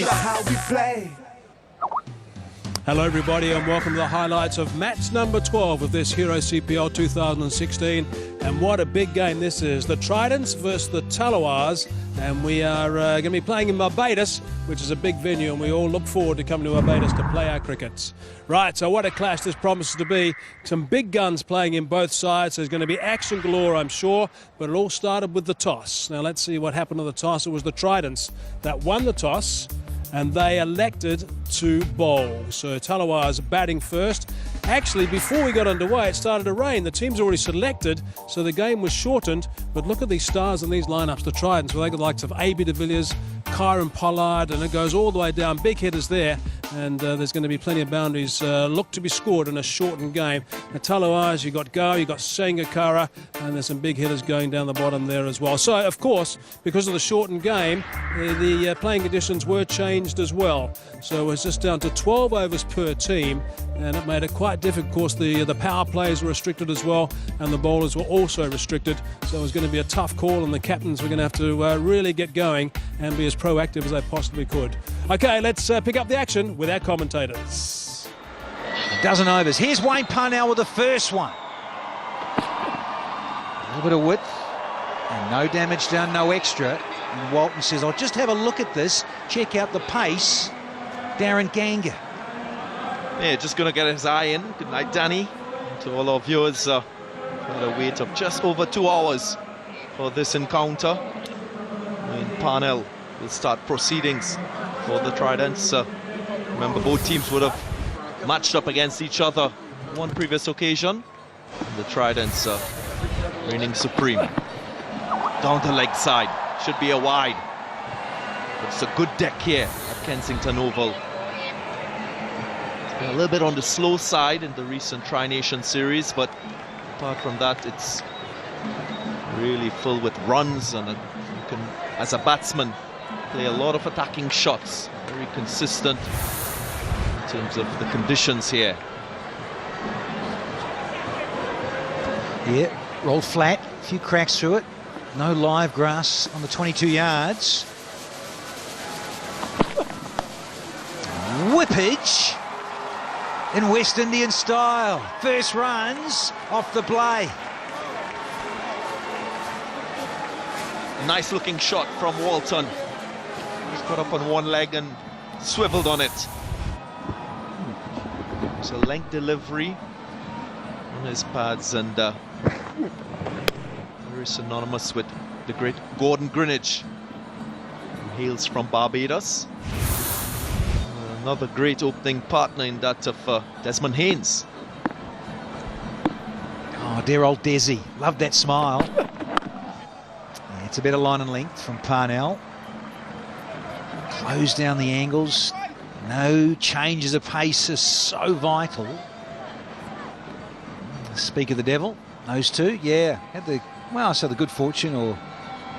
How we play. Hello everybody and welcome to the highlights of match number 12 of this Hero CPL 2016, and what a big game this is. The Tridents versus the Tallawahs, and we are going to be playing in Barbados, which is a big venue, and we all look forward to coming to Barbados to play our crickets. Right, so what a clash this promises to be. Some big guns playing in both sides. There's going to be action galore, I'm sure, but it all started with the toss. Now let's see what happened to the toss. It was the Tridents that won the toss, and they elected to bowl. So Tallawahs batting first. Actually, before we got underway, it started to rain. The team's already selected, so the game was shortened. But look at these stars in these lineups, the Tridents, where they got the likes of A.B. de Villiers, Kyron Pollard, and it goes all the way down. Big hitters there, and there's going to be plenty of boundaries look to be scored in a shortened game. The Tallawahs, you've got Go, you've got Sangakara, and there's some big hitters going down the bottom there as well. So, of course, because of the shortened game, the playing conditions were changed as well. So it was just down to 12 overs per team, and it made it quite difficult. Of course, the power plays were restricted as well, and the bowlers were also restricted. So it was going to be a tough call, and the captains were going to have to really get going and be as proactive as they possibly could. Okay, let's pick up the action with our commentators. A dozen overs. Here's Wayne Parnell with the first one. A little bit of width and no damage done, no extra. And Walton says, I'll just have a look at this, check out the pace. Darren Ganga. Yeah, just going to get his eye in. Good night, Danny. And to all our viewers, got a wait of just over 2 hours for this encounter. Wayne Parnell will start proceedings for the Tridents. Remember, both teams would have matched up against each other one previous occasion. And the Tridents reigning supreme. Down the leg side, should be a wide. But it's a good deck here at Kensington Oval. It's been a little bit on the slow side in the recent Tri-Nation series, but apart from that, it's really full with runs, and you can, as a batsman, play a lot of attacking shots. Very consistent in terms of the conditions here. Yeah, rolled flat, a few cracks through it. No live grass on the 22 yards. Whippage in West Indian style. First runs off the play. Nice looking shot from Walton. He's got up on one leg and swiveled on it. It's a length delivery on his pads, and very synonymous with the great Gordon Greenidge, who hails from Barbados. Another great opening partner in that of Desmond Haynes. Oh, dear old Desi. Love that smile. Yeah, it's a better line and length from Parnell. Close down the angles. No changes of pace is so vital. Speak of the devil, those two, yeah. Had the, well, I say the good fortune or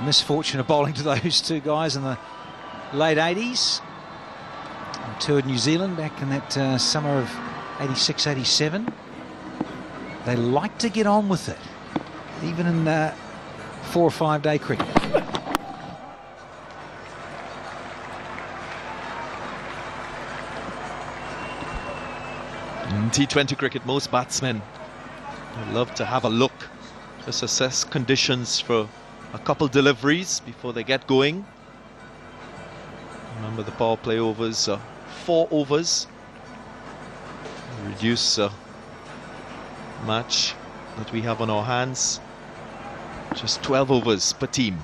misfortune of bowling to those two guys in the late 80s. Toured New Zealand back in that summer of 86, 87. They like to get on with it, even in 4 or 5 day cricket. In T20 cricket, most batsmen love to have a look, just assess conditions for a couple deliveries before they get going. Remember, the power play overs, 4 overs. Reduce match that we have on our hands, just 12 overs per team.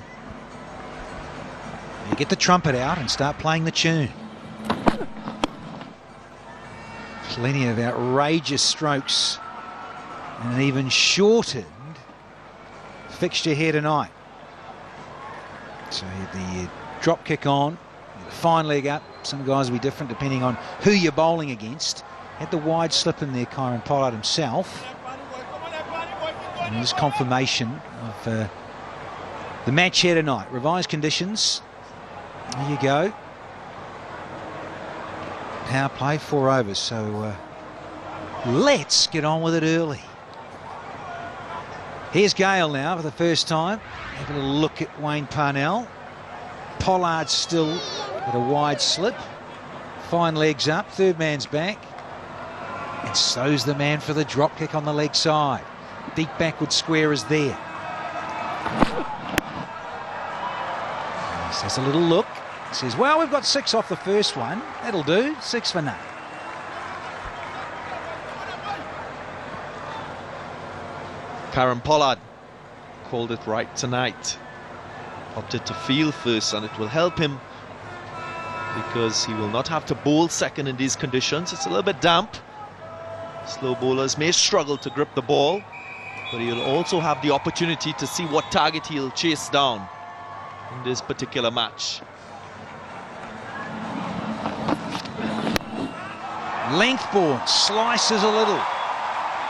You get the trumpet out and start playing the tune. Plenty of outrageous strokes and an even shortened fixture here tonight. So the drop kick on, the fine leg up. Some guys will be different depending on who you're bowling against. Had the wide slip in there, Kyron Pollard himself. And this confirmation of the match here tonight. Revised conditions. There you go. Power play, 4 overs. So let's get on with it early. Here's Gale now for the first time. Having a look at Wayne Parnell. Pollard still Got a wide slip. Fine legs up. Third man's back. And so's the man for the drop kick on the leg side. Deep backward square is there. He says a little look. He says, well, we've got 6 off the first one. That'll do. 6 for none. Karen Pollard called it right tonight. Opted to field first, and it will help him because he will not have to bowl second in these conditions. It's a little bit damp. Slow bowlers may struggle to grip the ball, but he'll also have the opportunity to see what target he'll chase down in this particular match. Length board, slices a little.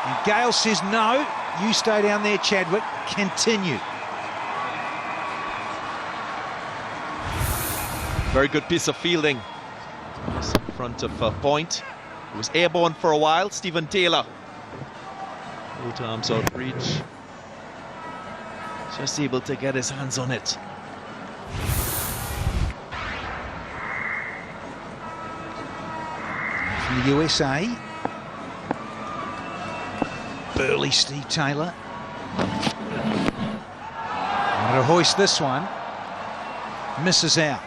And Gale says, no, you stay down there, Chadwick, continue. Very good piece of fielding. Just in front of point. It was airborne for a while. Stephen Taylor. Both arms out reach. Just able to get his hands on it. From the USA. Burly Steve Taylor. Wanted to hoist this one. Misses out.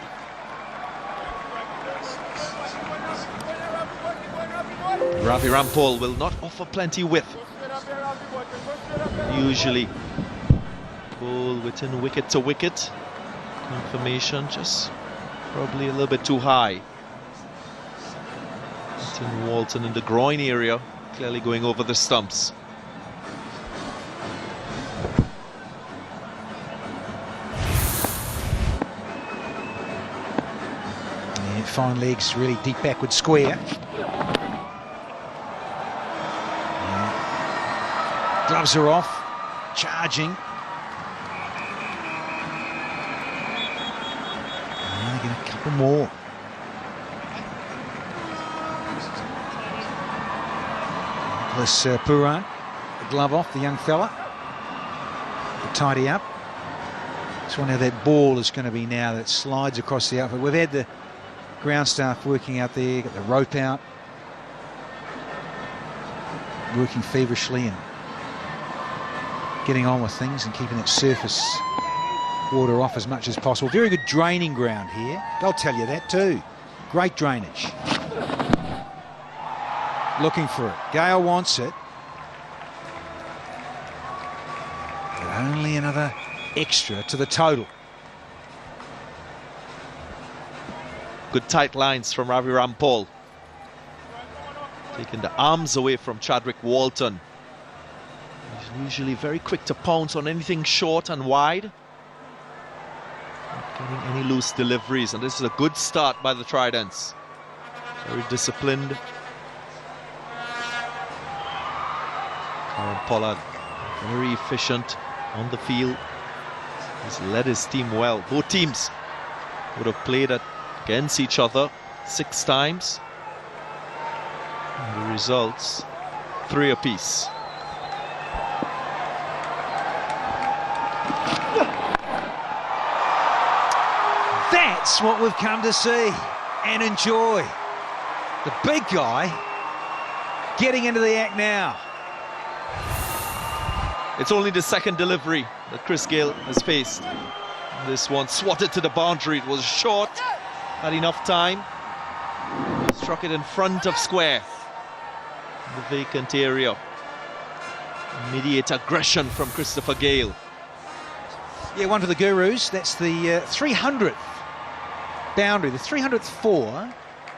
Ravi Rampal will not offer plenty width. Usually ball within wicket to wicket. Confirmation just probably a little bit too high. Tim Walton in the groin area, clearly going over the stumps. Yeah, fine legs, really deep backward square. Gloves are off, charging. Get a couple more. Nicholas Puran, the glove off, the young fella. To tidy up. Just wonder how that ball is going to be now that slides across the outfield. We've had the ground staff working out there, got the rope out, working feverishly and getting on with things and keeping that surface water off as much as possible. Very good draining ground here. They'll tell you that too. Great drainage. Looking for it. Gale wants it. But only another extra to the total. Good tight lines from Ravi Rampal. Taking the arms away from Chadwick Walton. He's usually very quick to pounce on anything short and wide. Not getting any loose deliveries, and this is a good start by the Tridents. Very disciplined. Karen Pollard, very efficient on the field. He's led his team well. Both teams would have played against each other 6 times. And the results, 3 apiece. That's what we've come to see and enjoy. The big guy getting into the act now. It's only the second delivery that Chris Gale has faced. This one swatted to the boundary. It was short, had enough time. Struck it in front of square. The vacant area. Immediate aggression from Christopher Gale. Yeah, one for the Gurus. That's the 300th boundary, the 300th 4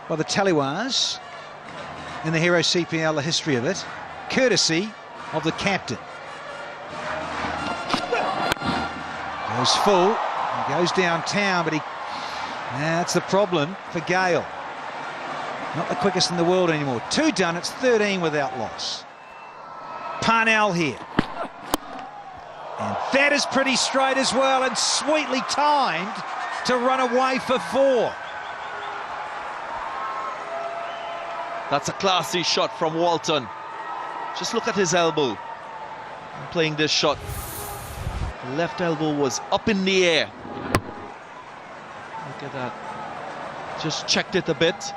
by the Tallawahs in the Hero CPL, the history of it, courtesy of the captain. Goes full, he goes downtown, but that's the problem for Gale. Not the quickest in the world anymore. 2 done, it's 13 without loss. Parnell here. And that is pretty straight as well and sweetly timed to run away for 4. That's a classy shot from Walton. Just look at his elbow. I'm playing this shot. The left elbow was up in the air. Look at that. just checked it a bit.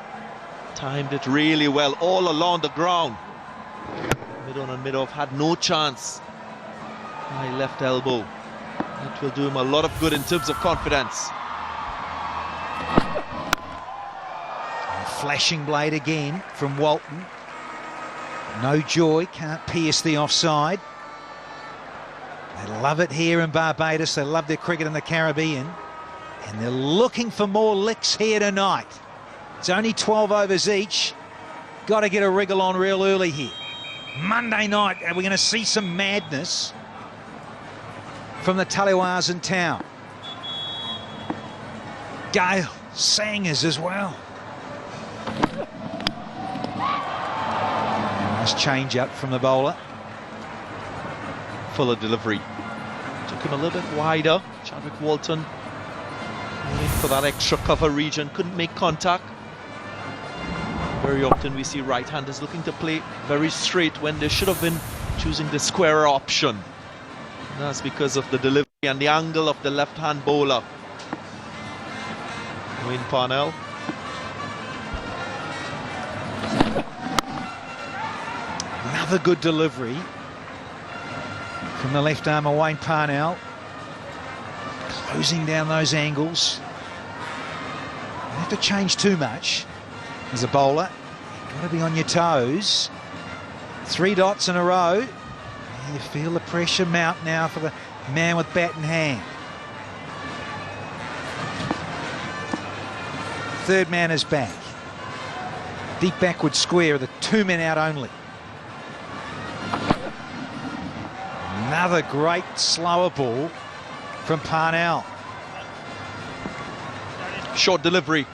Timed it really well all along the ground. Mid-on and mid-off had no chance. High left elbow. That will do him a lot of good in terms of confidence. A flashing blade again from Walton. No joy, can't pierce the offside. They love it here in Barbados. They love their cricket in the Caribbean. And they're looking for more licks here tonight. It's only 12 overs each. Got to get a wriggle on real early here. Monday night, are we going to see some madness from the Tallawahs in town? Gale, Sangers as well. Nice change up from the bowler. Fuller delivery. Took him a little bit wider. Chadwick Walton waiting for that extra cover region. Couldn't make contact. Very often we see right-handers looking to play very straight when they should have been choosing the squarer option. And that's because of the delivery and the angle of the left-hand bowler. Wayne Parnell. Another good delivery from the left arm of Wayne Parnell. Closing down those angles. Don't have to change too much as a bowler. You've got to be on your toes. 3 dots in a row. And you feel the pressure mount now for the man with bat in hand. Third man is back. Deep backward square, the 2 men out only. Another great slower ball from Parnell. Short delivery.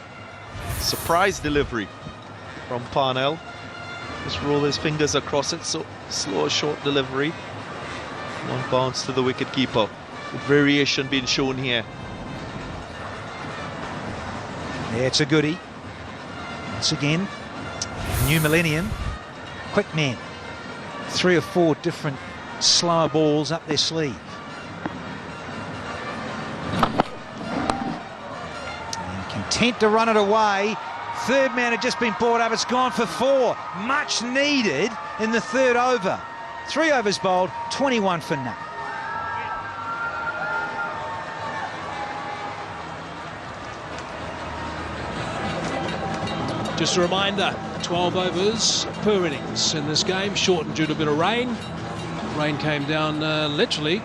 Surprise delivery from Parnell. Just roll his fingers across it, so slow short delivery. One bounce to the wicketkeeper. With variation being shown here. Yeah, it's a goodie. Once again, new millennium. Quick man. 3 or 4 different slower balls up their sleeve. And content to run it away. Third man had just been brought up. It's gone for 4. Much needed in the 3rd over. 3 overs bowled, 21 for none. Just a reminder, 12 overs per innings in this game, shortened due to a bit of rain. Rain came down literally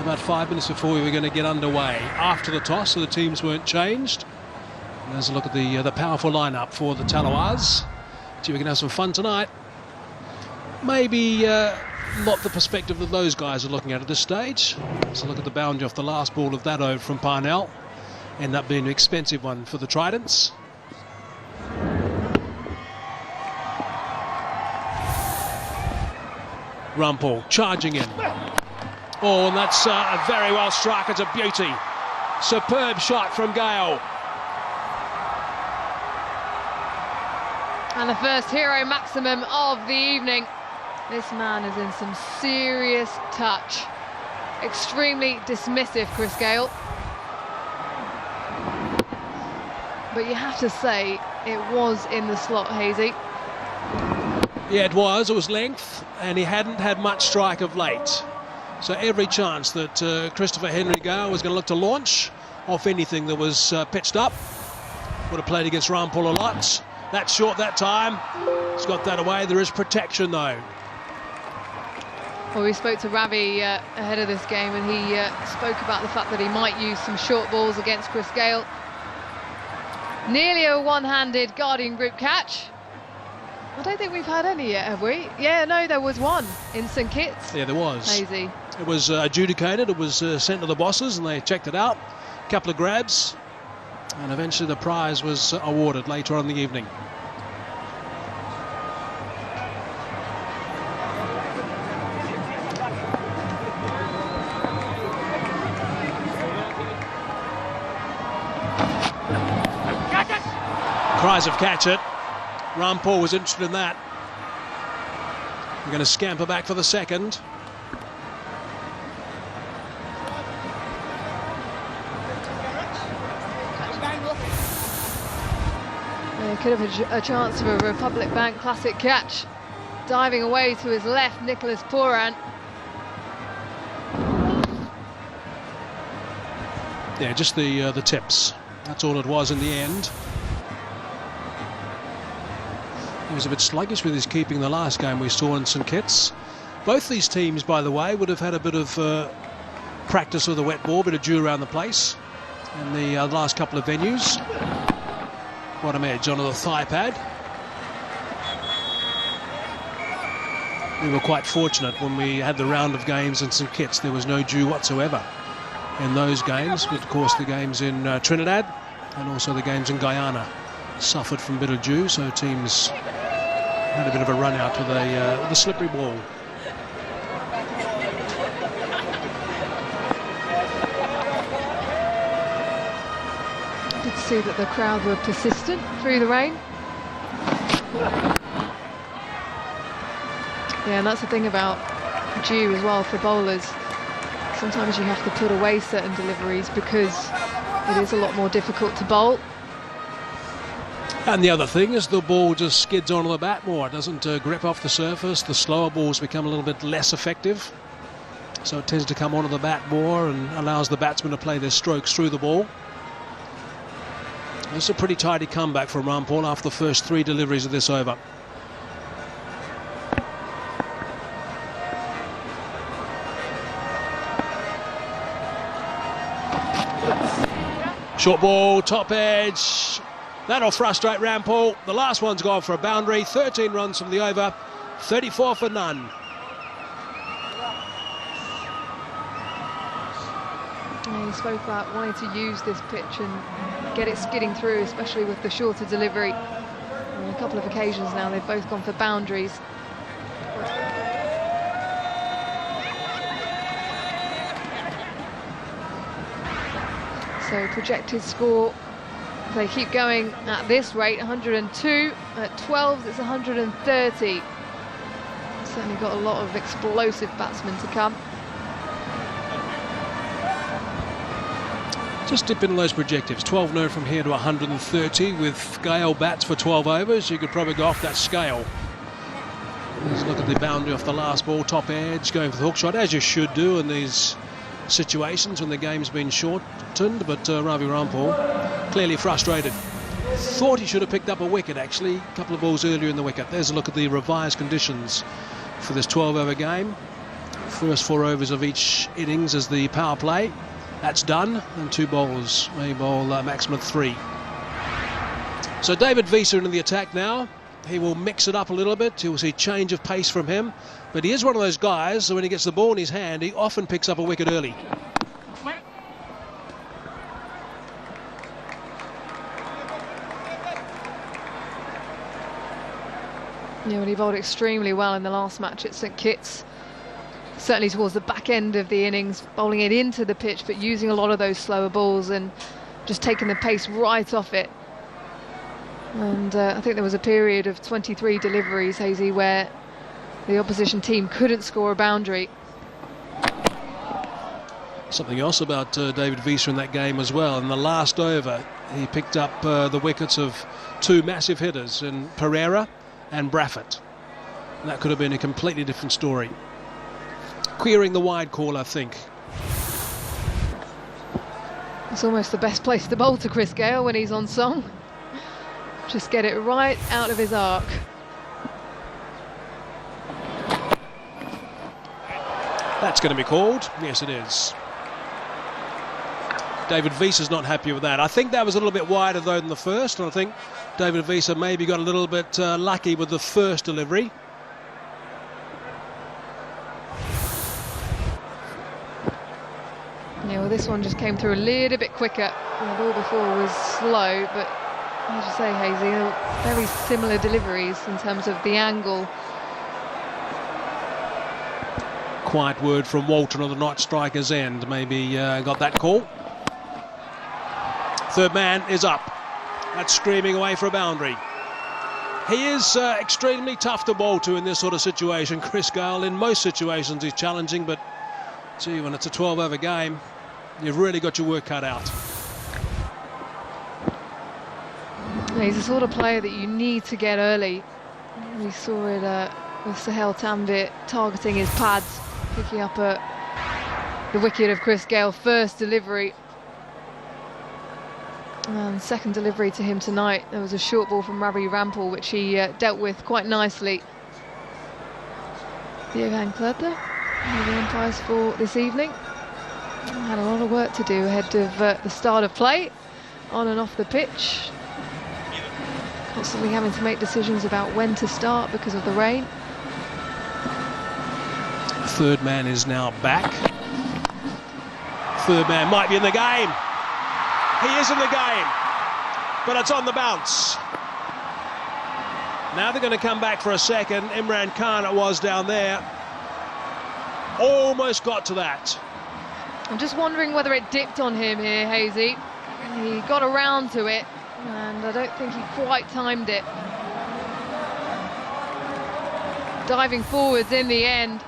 about 5 minutes before we were going to get underway after the toss, so the teams weren't changed. And there's a look at the powerful lineup for the Tallawahs. Gee, we can have some fun tonight. Maybe not the perspective that those guys are looking at this stage. So look at the boundary off the last ball of that over from Parnell. End up being an expensive one for the Tridents. Rumpel charging in. Oh, and that's a very well struck. It's a beauty. Superb shot from Gale. And the first hero maximum of the evening. This man is in some serious touch. Extremely dismissive, Chris Gale. But you have to say, it was in the slot, Hazy. Yeah, it was. It was length, and he hadn't had much strike of late. So every chance that Christopher Henry Gale was going to look to launch off anything that was pitched up. Would have played against Rumpel a lot. That's short that time. He's got that away. There is protection, though. Well, we spoke to Ravi ahead of this game, and he spoke about the fact that he might use some short balls against Chris Gale. Nearly a one-handed Guardian Group catch. I don't think we've had any yet, have we? Yeah, no, there was one in St Kitts. Yeah, there was. Hazy. It was adjudicated. It was sent to the bosses, and they checked it out. A couple of grabs, and eventually the prize was awarded later on in the evening. Cries of catch it. Rumpel was interested in that. We're going to scamper back for the second. Could have a chance for a Republic Bank classic catch. Diving away to his left, Nicholas Poran. Yeah, just the tips. That's all it was in the end. He was a bit sluggish with his keeping the last game we saw in St Kitts. Both these teams, by the way, would have had a bit of practice with the wet ball, a bit of dew around the place in the last couple of venues. Bottom edge onto the thigh pad. We were quite fortunate when we had the round of games in St Kitts. There was no dew whatsoever in those games, but of course the games in Trinidad and also the games in Guyana suffered from a bit of dew, so teams had a bit of a run out with a slippery ball. Good to see that the crowd were persistent through the rain. Yeah, and that's the thing about dew as well for bowlers. Sometimes you have to put away certain deliveries because it is a lot more difficult to bowl. And the other thing is the ball just skids onto the bat more. It doesn't grip off the surface. The slower balls become a little bit less effective. So it tends to come onto the bat more and allows the batsman to play their strokes through the ball. It's a pretty tidy comeback from Rampal after the first 3 deliveries of this over. Short ball, top edge. That'll frustrate Rampal. The last one's gone for a boundary. 13 runs from the over, 34 for none. He spoke about wanting to use this pitch and get it skidding through, especially with the shorter delivery. On a couple of occasions now, they've both gone for boundaries. So projected score, if they keep going at this rate, 102. At 12s, it's 130. Certainly got a lot of explosive batsmen to come. Just dip in those projectives. 12 no from here to 130 with Gale bats for 12 overs. You could probably go off that scale. Let's look at the boundary off the last ball, top edge, going for the hook shot, as you should do in these situations when the game's been shortened, but Ravi Rampal clearly frustrated. Thought he should have picked up a wicket, actually, a couple of balls earlier in the wicket. There's a look at the revised conditions for this 12-over game. First 4 overs of each innings as the power play. That's done, and 2 bowlers may bowl maximum 3. So David Visa into the attack now. He will mix it up a little bit. You'll see change of pace from him. But he is one of those guys, so when he gets the ball in his hand, he often picks up a wicket early. Yeah, well, he bowled extremely well in the last match at St Kitts. Certainly towards the back end of the innings, bowling it into the pitch, but using a lot of those slower balls and just taking the pace right off it. And I think there was a period of 23 deliveries, Hazy, where the opposition team couldn't score a boundary. Something else about David Visa in that game as well. In the last over, he picked up the wickets of 2 massive hitters in Pereira and Braffett. And that could have been a completely different story. Queering the wide call, I think. It's almost the best place to bowl to Chris Gayle when he's on song. Just get it right out of his arc. That's going to be called. Yes, it is. David Visa's not happy with that. I think that was a little bit wider, though, than the first. And I think David Visa maybe got a little bit lucky with the first delivery. Yeah, well, this one just came through a little bit quicker. The ball before was slow, but as you say, Hazy, very similar deliveries in terms of the angle. Quiet word from Walton on the night striker's end. Maybe got that call. Third man is up. That's screaming away for a boundary. He is extremely tough to bowl to in this sort of situation, Chris Gayle. In most situations he's challenging, but gee, when it's a 12-over game, you've really got your work cut out. He's the sort of player that you need to get early. We saw it with Sahel Tanvir targeting his pads, picking up the wicket of Chris Gale. First delivery and second delivery to him tonight. There was a short ball from Ravi Rampal which he dealt with quite nicely. Diogan Clerta, one of the umpires for this evening, had a lot of work to do ahead of the start of play, on and off the pitch. Constantly having to make decisions about when to start because of the rain. Third man is now back. Third man might be in the game. He is in the game, but it's on the bounce. Now they're going to come back for a second. Imran Khan it was down there. Almost got to that. I'm just wondering whether it dipped on him here, Hazy. He got around to it, and I don't think he quite timed it. Diving forwards in the end.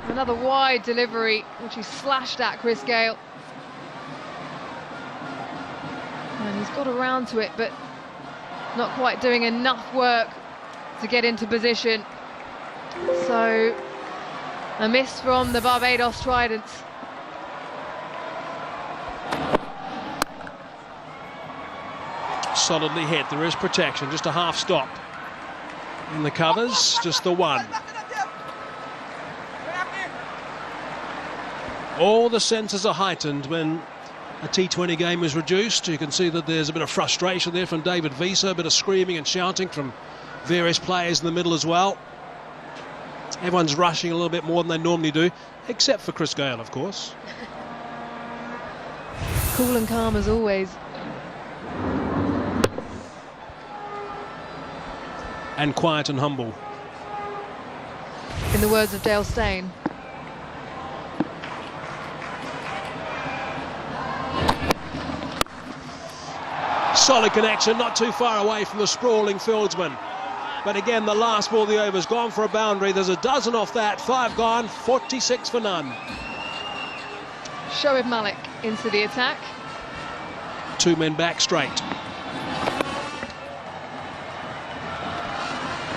Another wide delivery, which he slashed at Chris Gale. And he's got around to it, but not quite doing enough work to get into position. So, a miss from the Barbados Tridents. Solidly hit. There is protection. Just a half stop in the covers. Just the one. All the senses are heightened when a T20 game is reduced. You can see that there's a bit of frustration there from David Wiese, a bit of screaming and shouting from various players in the middle as well. Everyone's rushing a little bit more than they normally do, except for Chris Gale, of course. Cool and calm as always. And quiet and humble. In the words of Dale Steyn. Solid connection, not too far away from the sprawling fieldsman. But again, the last ball of the over's gone for a boundary. There's a dozen off that, 5 gone, 46 for none. Shoaib Malik into the attack. 2 men back straight.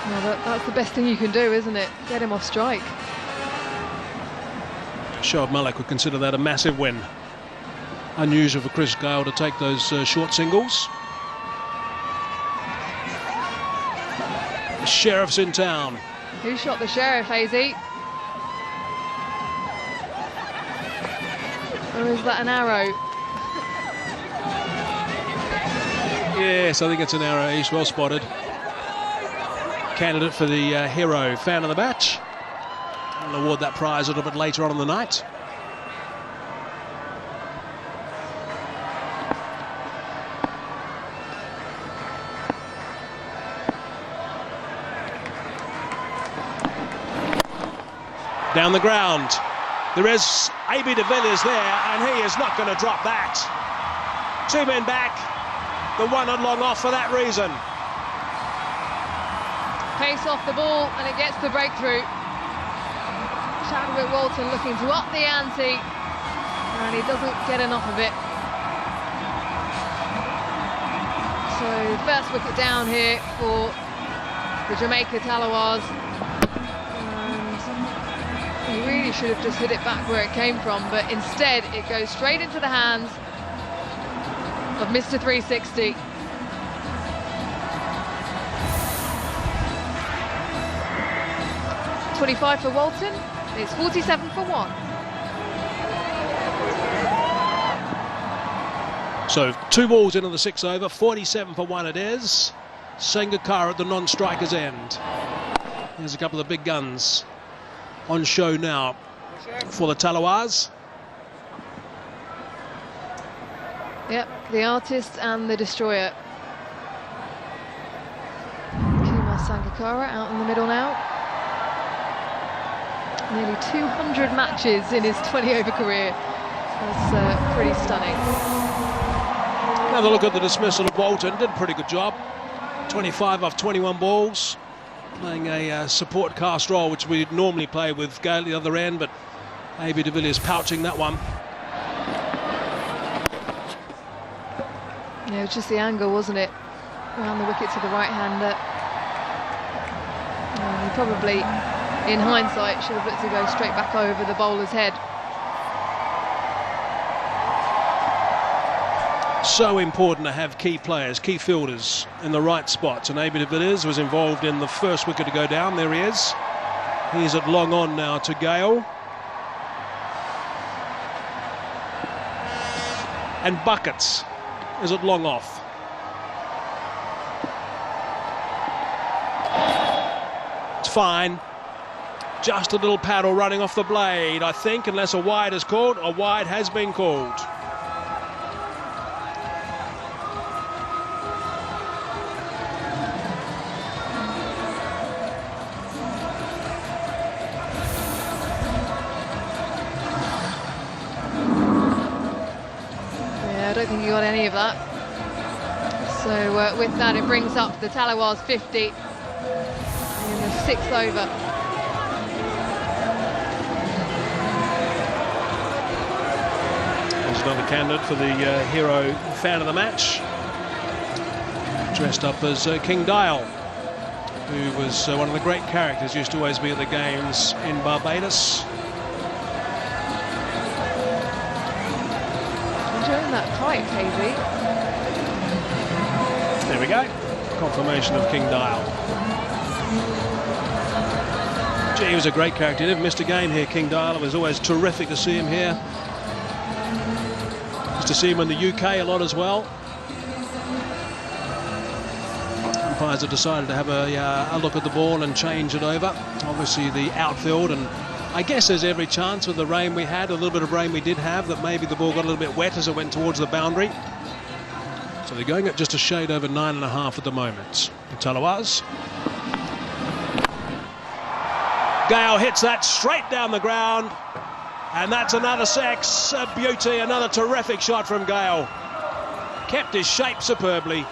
Well, that's the best thing you can do, isn't it? Get him off strike. Shoaib Malik would consider that a massive win. Unusual for Chris Gale to take those short singles. The Sheriff's in town. Who shot the Sheriff, Hazy? Or is that an arrow? Yes, I think it's an arrow. He's well spotted. Candidate for the hero fan of the match. We'll award that prize a little bit later on in the night. Down the ground. There is A.B. de Villiers there, and he is not going to drop that. 2 men back. The one had long off for that reason. Pace off the ball, and it gets the breakthrough. Chadwick Walton looking to up the ante, and he doesn't get enough of it. So, first wicket down here for the Jamaica Tallawahs. He really should have just hit it back where it came from, but instead it goes straight into the hands of Mr. 360. .25 for Walton, it's 47 for 1. So 2 balls into the 6 over, 47 for 1 it is. Sangakkara at the non-striker's end. Here's a couple of big guns on show now for the Tallawahs. Yep, the artist and the destroyer. Kumar Sangakkara out in the middle now. Nearly 200 matches in his 20-over career. That's pretty stunning. Another look at the dismissal of Walton. Did a pretty good job. 25 off 21 balls. Playing a support cast role, which we normally play with Gale at the other end, but A.B. de Villiers pouching that one. Yeah, it was just the angle, wasn't it? around the wicket to the right-hander. And he probably, in hindsight, should have looked to go straight back over the bowler's head. So important to have key players, key fielders in the right spots, and Abid de Villiers was involved in the first wicket to go down. There he is. He's at long on now to Gale. And Buckets is at long off. It's fine. Just a little paddle running off the blade, I think, unless a wide is called. A wide has been called. I don't think he got any of that. So with that, it brings up the Tallawahs 50 in the 6th over. There's another candidate for the hero fan of the match, dressed up as King Dial, who was one of the great characters, used to always be at the games in Barbados. Enjoying that kite, KV. There we go. Confirmation of King Dial. Gee, he was a great character. He never missed a game here, King Dial. It was always terrific to see him here. Used to see him in the UK a lot as well. Umpires have decided to have a look at the ball and change it over. Obviously the outfield, and I guess there's every chance with the rain we had, a little bit of rain we did have, that maybe the ball got a little bit wet as it went towards the boundary. So they're going at just a shade over 9.5 at the moment. The Tallawahs. Gale hits that straight down the ground, and that's another six, a beauty, another terrific shot from Gale. Kept his shape superbly.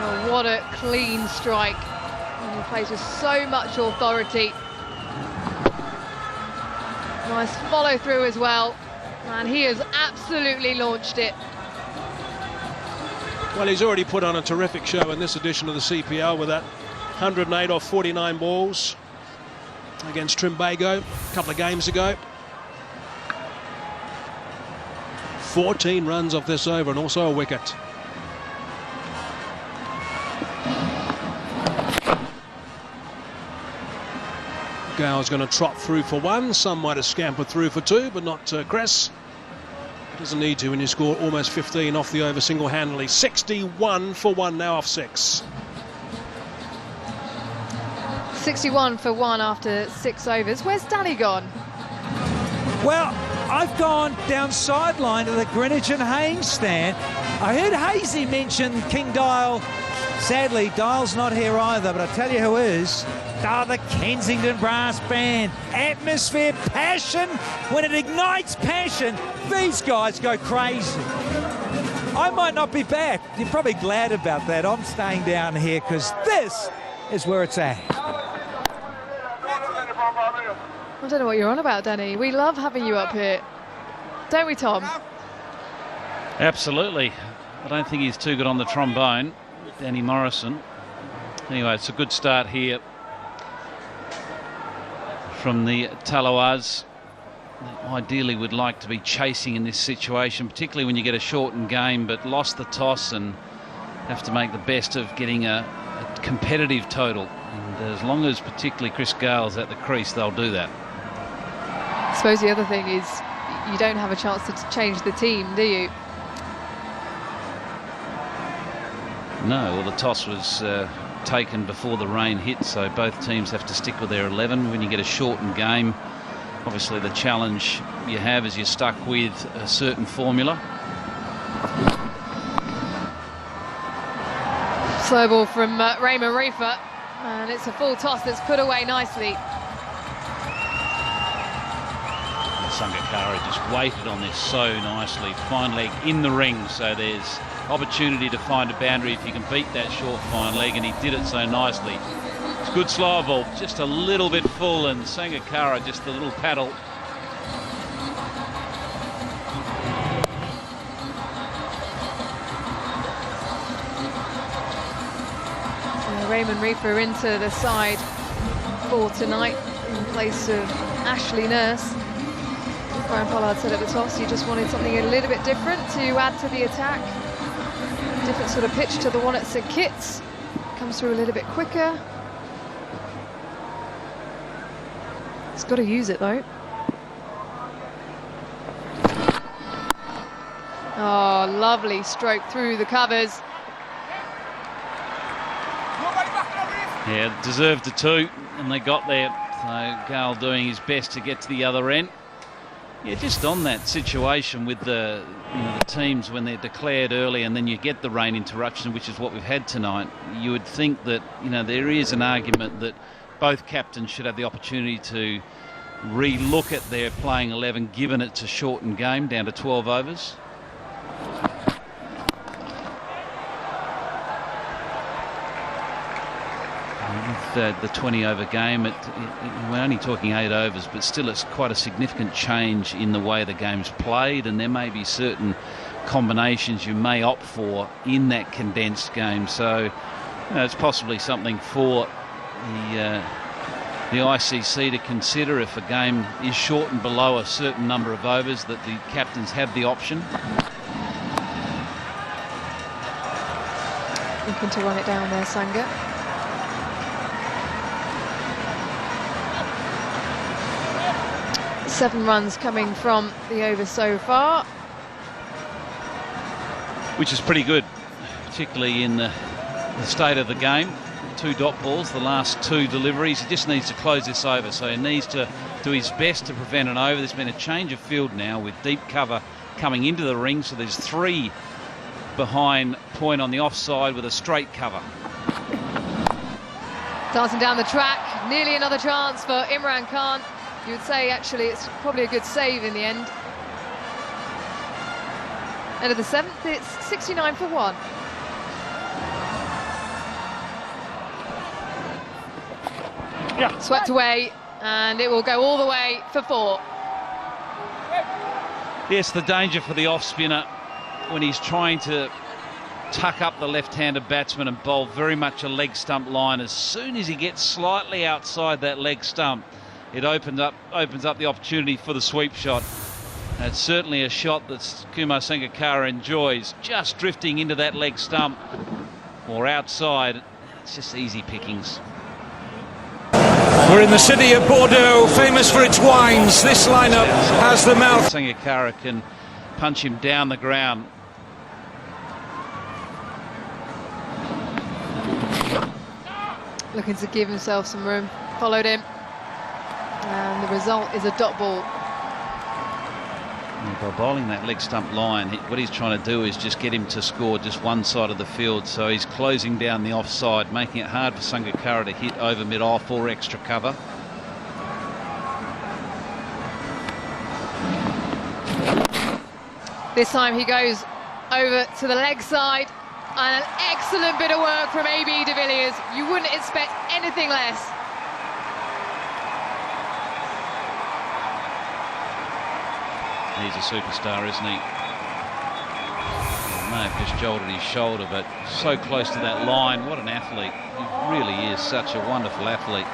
Oh, what a clean strike. And he plays with so much authority. Nice follow through as well. And he has absolutely launched it. Well, he's already put on a terrific show in this edition of the CPL with that 108 off 49 balls against Trimbago a couple of games ago. 14 runs off this over and also a wicket. Gale's going to trot through for one. Some might have scampered through for two, but not Cress. Doesn't need to when you score almost 15 off the over single-handedly. 61 for one now off 6. 61 for one after 6 overs. Where's Danny gone? Well, I've gone down sideline to the Greenwich and Haynes stand. I heard Hazy mention King Dial. Sadly, Dial's not here either, but I tell you who is. Oh, the Kensington Brass Band. Atmosphere, passion. When it ignites passion, these guys go crazy. I might not be back. You're probably glad about that. I'm staying down here because this is where it's at. I don't know what you're on about, Danny. We love having you up here. Don't we, Tom? Absolutely. I don't think he's too good on the trombone, Danny Morrison. Anyway, it's a good start here from the Tallawahs. Ideally would like to be chasing in this situation, particularly when you get a shortened game, but lost the toss and have to make the best of getting a competitive total. And as long as particularly Chris Gale's at the crease, they'll do that. I suppose the other thing is you don't have a chance to change the team, do you? No, well, the toss was taken before the rain hit, so both teams have to stick with their 11. When you get a shortened game, obviously the challenge you have is you're stuck with a certain formula. Slow ball from Raymond Reefer, and it's a full toss that's put away nicely. Sangakkara just waited on this so nicely. Fine leg in the ring, so there's opportunity to find a boundary if you can beat that short fine leg, and he did it so nicely. It's a good slow ball, just a little bit full, and Sangakkara just a little paddle. Damon Reefer into the side for tonight in place of Ashley Nurse. Brian Pollard said at the toss he just wanted something a little bit different to add to the attack. Different sort of pitch to the one at St Kitts. Comes through a little bit quicker. He's got to use it though. Oh, lovely stroke through the covers. Yeah, deserved the 2, and they got there. So Gale doing his best to get to the other end. Yeah, just on that situation with the the teams when they're declared early and then you get the rain interruption, which is what we've had tonight. You would think that there is an argument that both captains should have the opportunity to re-look at their playing 11, given it's a shortened game down to 12 overs. With the 20-over game, we're only talking 8 overs, but still it's quite a significant change in the way the game's played, and there may be certain combinations you may opt for in that condensed game. So it's possibly something for the ICC to consider if a game is shortened below a certain number of overs, that the captains have the option. Looking to run it down there, Sanger. Seven runs coming from the over so far. Which is pretty good, particularly in the state of the game. 2 dot balls, the last 2 deliveries. He just needs to close this over, so he needs to do his best to prevent an over. There's been a change of field now with deep cover coming into the ring, so there's 3 behind point on the offside with a straight cover. Dancing down the track, nearly another chance for Imran Khan. You would say actually it's probably a good save in the end. End of the 7th, it's 69 for 1. Yeah. Swept away, and it will go all the way for 4. Yes, the danger for the off-spinner when he's trying to tuck up the left-handed batsman and bowl very much a leg stump line. As soon as he gets slightly outside that leg stump, it opens up the opportunity for the sweep shot. And it's certainly a shot that Kumar Sangakkara enjoys, just drifting into that leg stump or outside. It's just easy pickings. We're in the city of Bordeaux, famous for its wines. This lineup has the mouth. Sangakkara can punch him down the ground. Looking to give himself some room. Followed him. And the result is a dot ball. And by bowling that leg stump line, what he's trying to do is just get him to score just one side of the field. So he's closing down the offside, making it hard for Sangakkara to hit over mid-off or extra cover. This time he goes over to the leg side. And an excellent bit of work from A.B. de Villiers. You wouldn't expect anything less. He's a superstar, isn't he? He may have just jolted his shoulder, but so close to that line. What an athlete. He really is such a wonderful athlete.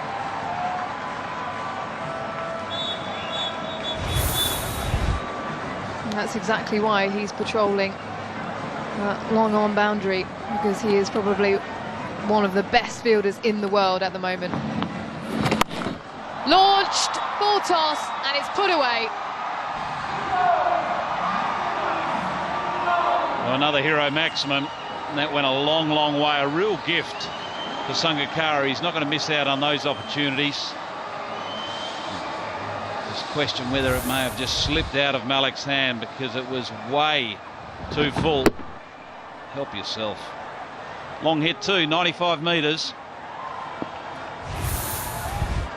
And that's exactly why he's patrolling long on boundary, because he is probably one of the best fielders in the world at the moment. Launched, full toss, and it's put away. Well, another hero maximum. That went a long, long way. A real gift for Sangakkara. He's not going to miss out on those opportunities. Just question whether it may have just slipped out of Malik's hand because it was way too full. Help yourself. Long hit too, 95 metres.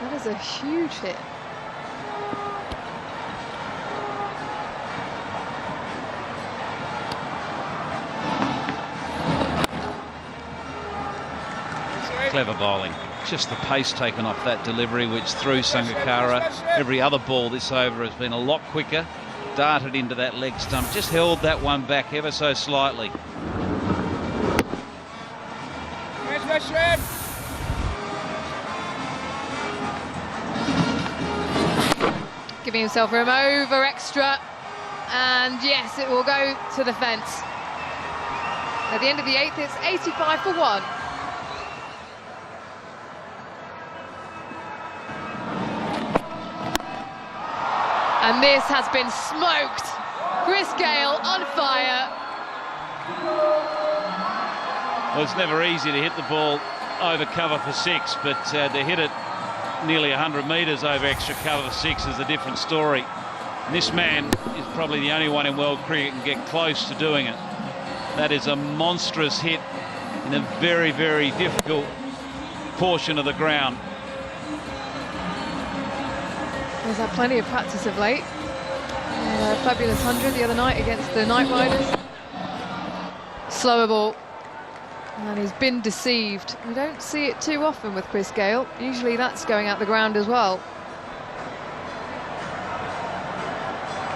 That is a huge hit. Clever bowling. Just the pace taken off that delivery, which threw Sangakkara. Every other ball this over has been a lot quicker. Darted into that leg stump. Just held that one back ever so slightly. giving himself room over extra. And yes, it will go to the fence. At the end of the 8th, it's 85 for 1. And this has been smoked. Chris Gayle on fire. Well, it's never easy to hit the ball over cover for 6, but to hit it nearly 100 metres over extra cover for 6 is a different story. And this man is probably the only one in world cricket can get close to doing it. That is a monstrous hit in a very, very difficult portion of the ground. He's had plenty of practice of late. Fabulous 100 the other night against the Night Riders. Slower ball. And he's been deceived. We don't see it too often with Chris Gayle. Usually that's going out the ground as well.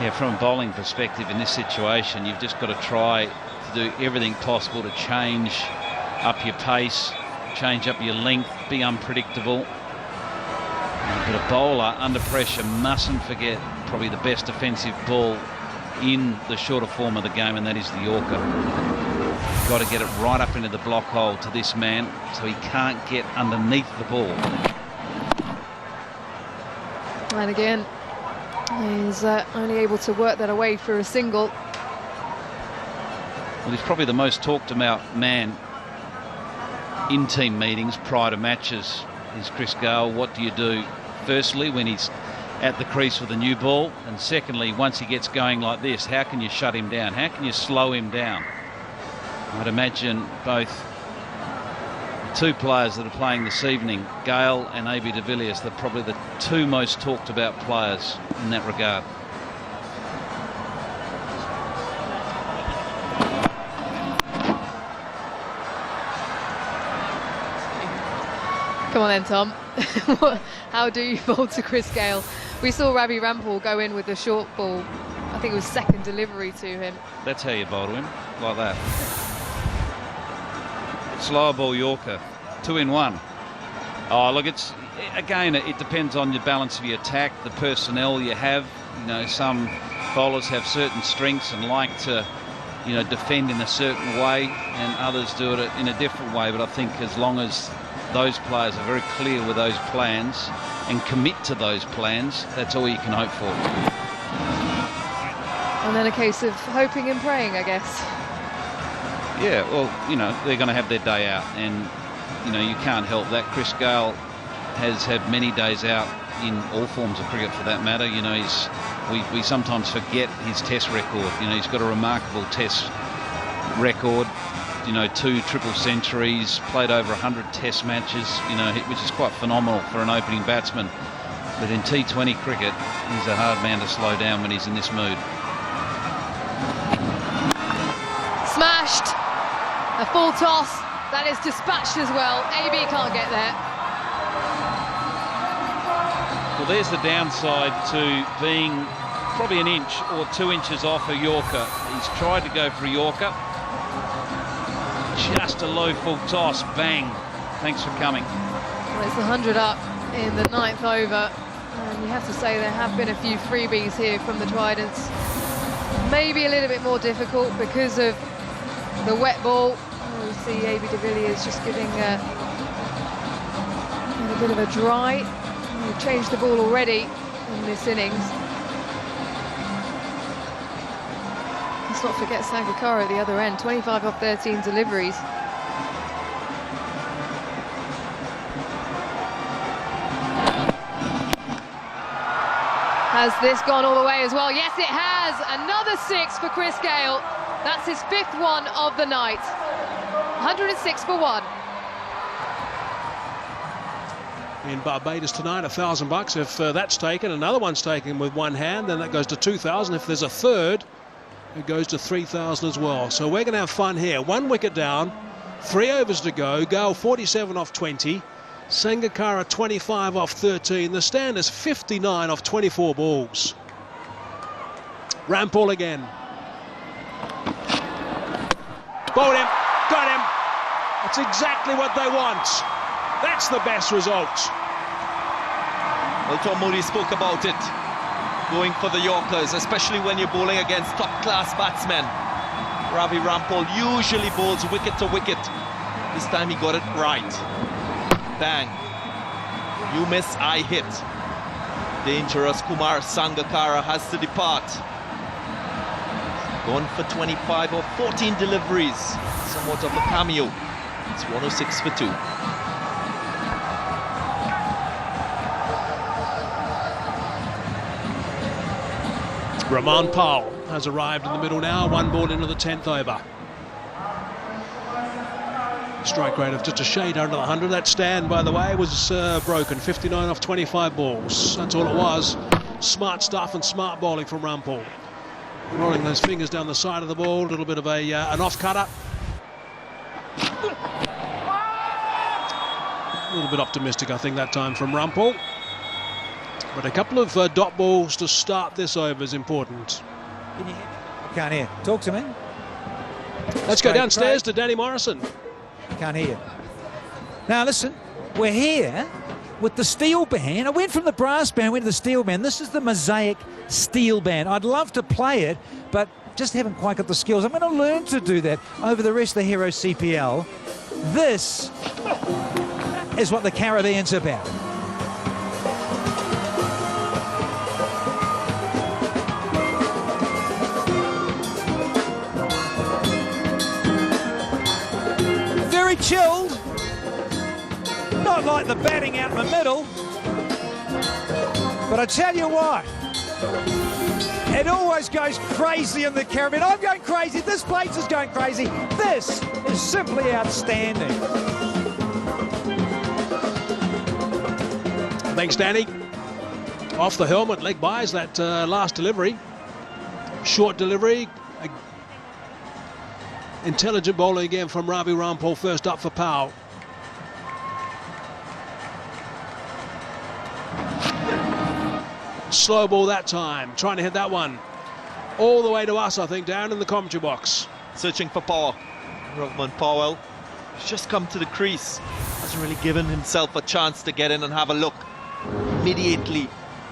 Yeah, from a bowling perspective in this situation, you've just got to try to do everything possible to change up your pace, change up your length, be unpredictable. But a bowler under pressure mustn't forget probably the best defensive ball in the shorter form of the game, and that is the Yorker. You've got to get it right up into the block hole to this man so he can't get underneath the ball. And again, he's only able to work that away for a single. Well, he's probably the most talked about man in team meetings prior to matches is Chris Gayle. What do you do? Firstly, when he's at the crease with a new ball, and secondly, once he gets going like this, how can you shut him down? How can you slow him down? I'd imagine both the two players that are playing this evening, Gayle and AB de Villiers, they're probably the two most talked about players in that regard. Come on then, Tom. How do you bowl to Chris Gayle? We saw Ravi Rampal go in with the short ball. I think it was second delivery to him. That's how you bowl to him, like that. Slower ball Yorker, 2 in 1. Oh, look, it's again, it depends on your balance of your attack, the personnel you have. You know, some bowlers have certain strengths and like to, you know, defend in a certain way, and others do it in a different way. But I think as long as those players are very clear with those plans and commit to those plans, that's all you can hope for. And then a case of hoping and praying, I guess. Yeah, well, you know, they're going to have their day out, and, you know, you can't help that. Chris Gayle has had many days out in all forms of cricket for that matter. You know, we sometimes forget his test record. You know, he's got a remarkable test record. You know, 2 triple centuries, played over 100 test matches, you know, which is quite phenomenal for an opening batsman. But in T20 cricket, he's a hard man to slow down when he's in this mood. Smashed. A full toss. That is dispatched as well. AB can't get there. Well, there's the downside to being probably an inch or 2 inches off a Yorker. He's tried to go for a Yorker. Just a low full toss, bang. Thanks for coming. Well, it's the 100 up in the 9th over. And you have to say there have been a few freebies here from the Tridents. Maybe a little bit more difficult because of the wet ball. Oh, we see AB de Villiers just giving a bit of a dry. We've changed the ball already in this innings. Let's not forget Sangakkara at the other end, 25 off 13 deliveries. Has this gone all the way as well? Yes, it has. Another 6 for Chris Gayle. That's his 5th one of the night. 106 for 1. In Barbados tonight, $1,000. If that's taken, another one's taken with one hand, then that goes to 2,000. If there's a third, it goes to 3,000 as well. So we're going to have fun here. 1 wicket down, 3 overs to go. Gayle 47 off 20. Sangakkara 25 off 13. The stand is 59 off 24 balls. Rampal again. Bowled him. Got him. That's exactly what they want. That's the best result. Well, Tom Moody spoke about it going for the Yorkers, especially when you're bowling against top-class batsmen. Ravi Rampal usually bowls wicket to wicket. This time he got it right. Bang. You miss, I hit. Dangerous. Kumar Sangakkara has to depart. Gone for 25 or 14 deliveries. Somewhat of a cameo. It's 106 for 2. Rahman Powell has arrived in the middle now, 1 ball into the 10th over. Strike rate of just a shade under the 100. That stand, by the way, was broken. 59 off 25 balls. That's all it was. Smart stuff and smart bowling from Rampal. Rolling those fingers down the side of the ball. A little bit of an off-cutter. A little bit optimistic, I think, that time from Rampal. But a couple of dot balls to start this over is important. Can't hear. Talk to me. Let's go downstairs to Danny Morrison. Can't hear. Now listen, we're here with the steel band. I went from the brass band, went to the steel band. This is the Mosaic steel band. I'd love to play it, but just haven't quite got the skills. I'm going to learn to do that over the rest of the Hero CPL. This is what the Caribbean's about. Very chilled, not like the batting out in the middle, but I tell you what, it always goes crazy in the Caribbean. I'm going crazy, this place is going crazy. This is simply outstanding. Thanks, Danny. Off the helmet, leg buys that last delivery. Short delivery. Intelligent bowling again from Ravi Rampal, first up for Powell. Slow ball that time, trying to hit that one all the way to us, I think, down in the commentary box. Searching for power. Rahman Powell has just come to the crease. Hasn't really given himself a chance to get in and have a look. Immediately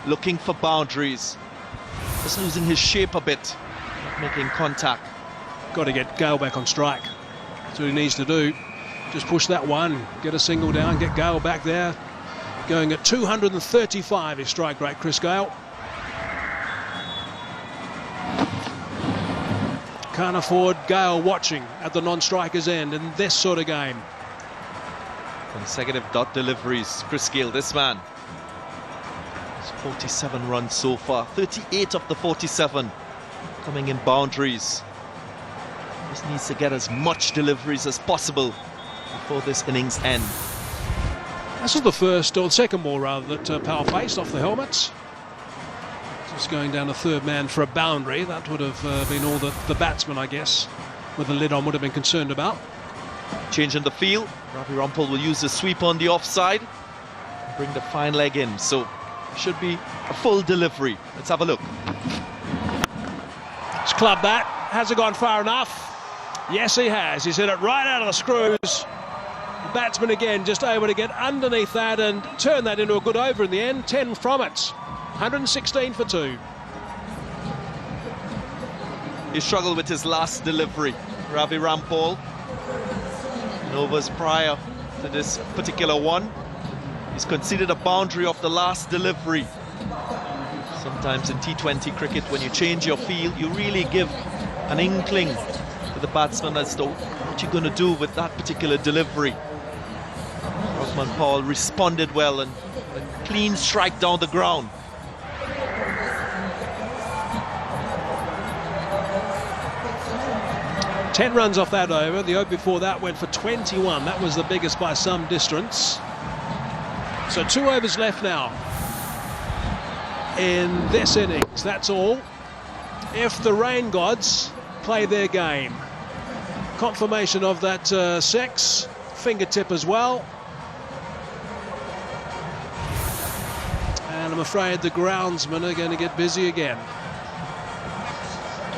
looking for boundaries. Just losing his shape a bit, not making contact. Got to get Gale back on strike. That's what he needs to do. Just push that one, get a single down, get Gale back there. Going at 235 his strike rate, Chris Gale. Can't afford Gale watching at the non-striker's end in this sort of game. Consecutive dot deliveries. Chris Gale, this man. It's 47 runs so far. 38 of the 47 coming in boundaries. Just needs to get as much deliveries as possible before this innings end. This is the first, or second ball rather, that Powell faced off the helmets. Just going down a third man for a boundary. That would have been all that the batsman, I guess, with the lid on, would have been concerned about. Change in the field. Ravi Rampal will use the sweep on the offside and bring the fine leg in. So should be a full delivery. Let's have a look. He's clubbed that. Has it gone far enough? Yes, he has. He's hit it right out of the screws. The batsman again just able to get underneath that and turn that into a good over in the end. 10 from it. 116 for 2. He struggled with his last delivery. Ravi Rampal. In overs prior to this particular one, he's conceded a boundary of the last delivery. Sometimes in T20 cricket, when you change your field, you really give an inkling to the batsman as to what you're going to do with that particular delivery. Rahman Powell responded well and a clean strike down the ground. Ten runs off that over. The over before that went for 21. That was the biggest by some distance. So 2 overs left now in this innings. That's all. If the rain gods play their game. Confirmation of that sex. Fingertip as well. And I'm afraid the groundsmen are going to get busy again.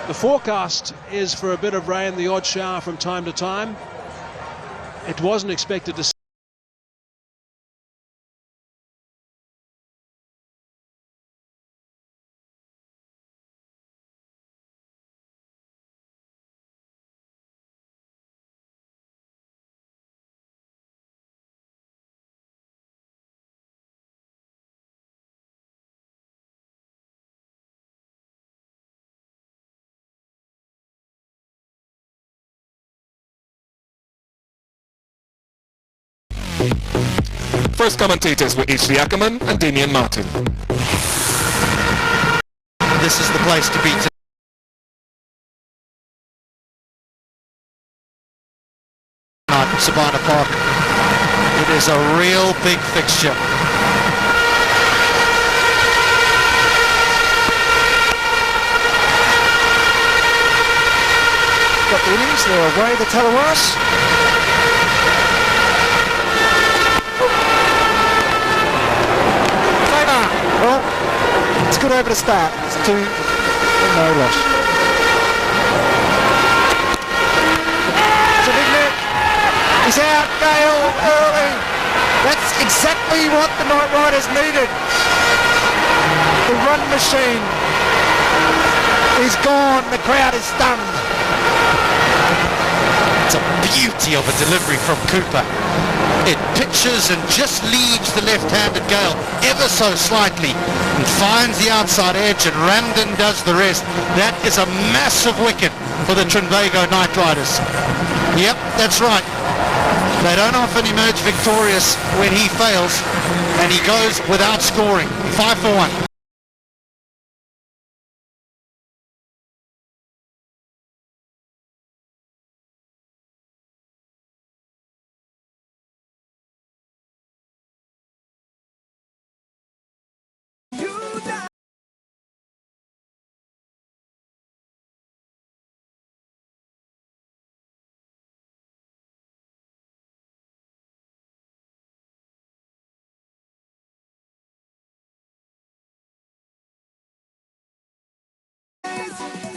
The forecast is for a bit of rain, the odd shower from time to time. It wasn't expected to First commentators were H.D. Ackerman and Damian Martin. This is the place to be. Tonight at Sabina Park. It is a real big fixture. Got the innings, they're away, the Tallawahs. Well, it's good over to start. It's 2 and no loss. It's a big net. He's out, Gale, early. That's exactly what the Night Riders needed. The run machine is gone. The crowd is stunned. It's a beauty of a delivery from Cooper. It pitches and just leaves the left-handed Gale ever so slightly and finds the outside edge, and Ramden does the rest. That is a massive wicket for the Trinbago Night Riders. Yep, that's right. They don't often emerge victorious when he fails, and he goes without scoring. 5 for 1.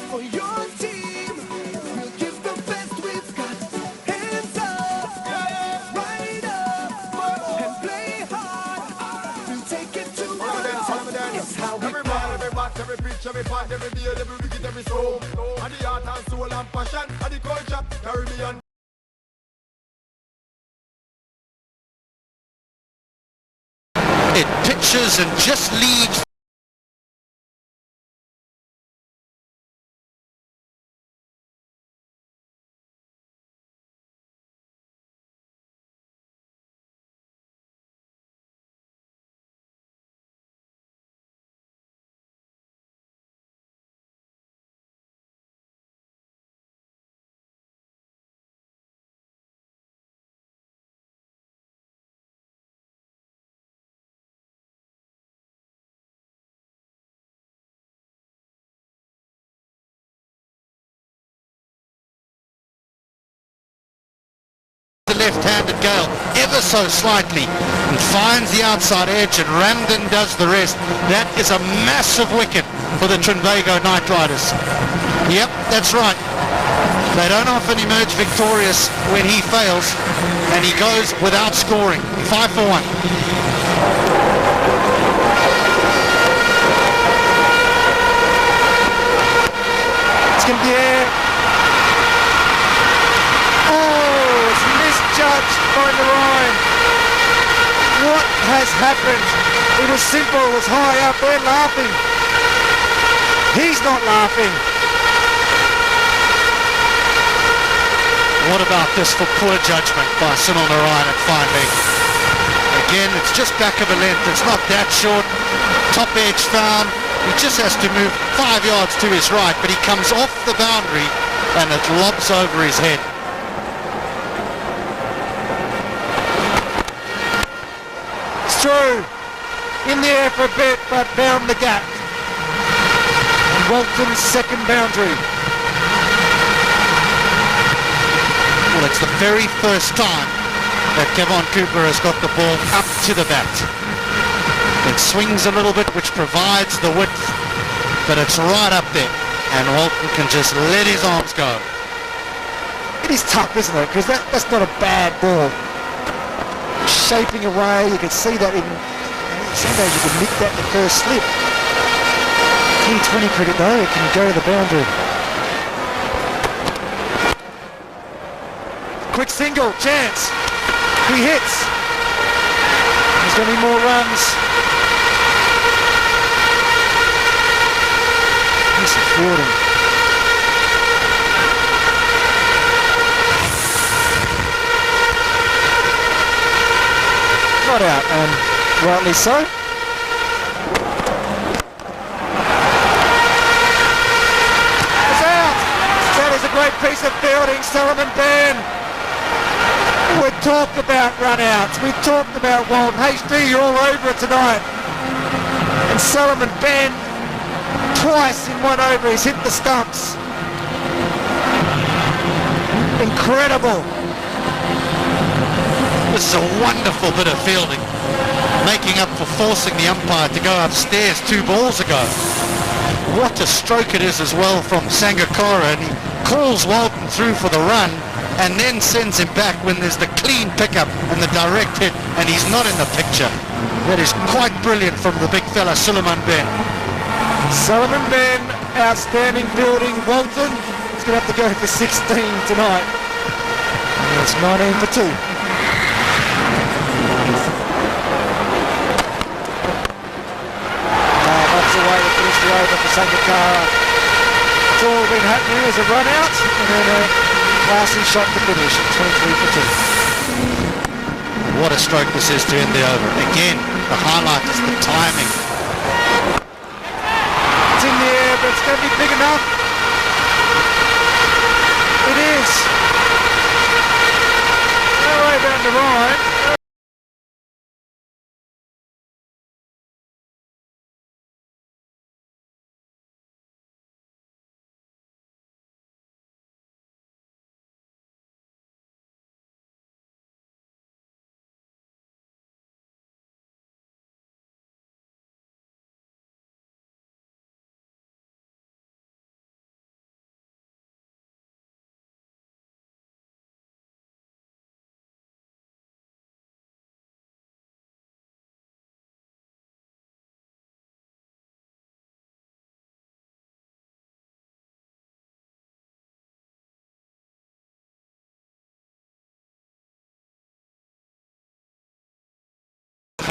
For your team, we'll give the best we've got. Hands up, right up, and play hard. We'll take it to one. It's how we every ball, every bat, every pitch, every part, every beat, every wicket, every soul. And the heart and soul and passion, and the culture, Caribbean. It pitches and just leaves. The left-handed Gale ever so slightly and finds the outside edge, and Ramden does the rest. That is a massive wicket for the Trinbago Night Riders. Yep, that's right. They don't often emerge victorious when he fails, and he goes without scoring. 5 for 1. It's going to be air. Oh, it's misjudged by Narayan. What has happened? It was simple, it was high up, they're laughing. He's not laughing. What about this for poor judgment by Sunil Narayan at fine leg? Again, it's just back of a length. It's not that short. Top edge found. He just has to move 5 yards to his right, but he comes off the boundary and it lobs over his head. It's true. In the air for a bit, but found the gap. And Walton's second boundary. Well, it's the very first time that Kevon Cooper has got the ball up to the bat. It swings a little bit, which provides the width, but it's right up there, and Walton can just let his arms go. It is tough, isn't it? Because that's not a bad ball. Shaping away, you can see that even sometimes you can nick that in the first slip. T20 cricket though, it can go to the boundary. Quick single, chance. He hits. There's going to be more runs. This is fielding. out, and rightly so. It's out! That is a great piece of fielding, Solomon Ben. We've talked about run-outs, we've talked about Walton. HD, you're all over it tonight. And Solomon Ben, twice in one over, he's hit the stumps. Incredible. This is a wonderful bit of fielding, making up for forcing the umpire to go upstairs 2 balls ago. What a stroke it is as well from Sangakkara, and he calls Walton through for the run and then sends him back when there's the clean pickup and the direct hit, and he's not in the picture. That is quite brilliant from the big fella Solomon Ben. Solomon Ben, outstanding fielding. Walton is going to have to go for 16 tonight. And it's 19 for 2. That's the way to finish the over for Sangakkara. It's all been happening as a run out, and then a classy shot to finish at 23 for 2. What a stroke this is to end the over. Again, the highlight is the timing. It's in the air, but it's going to be big enough. It is. No way down the line.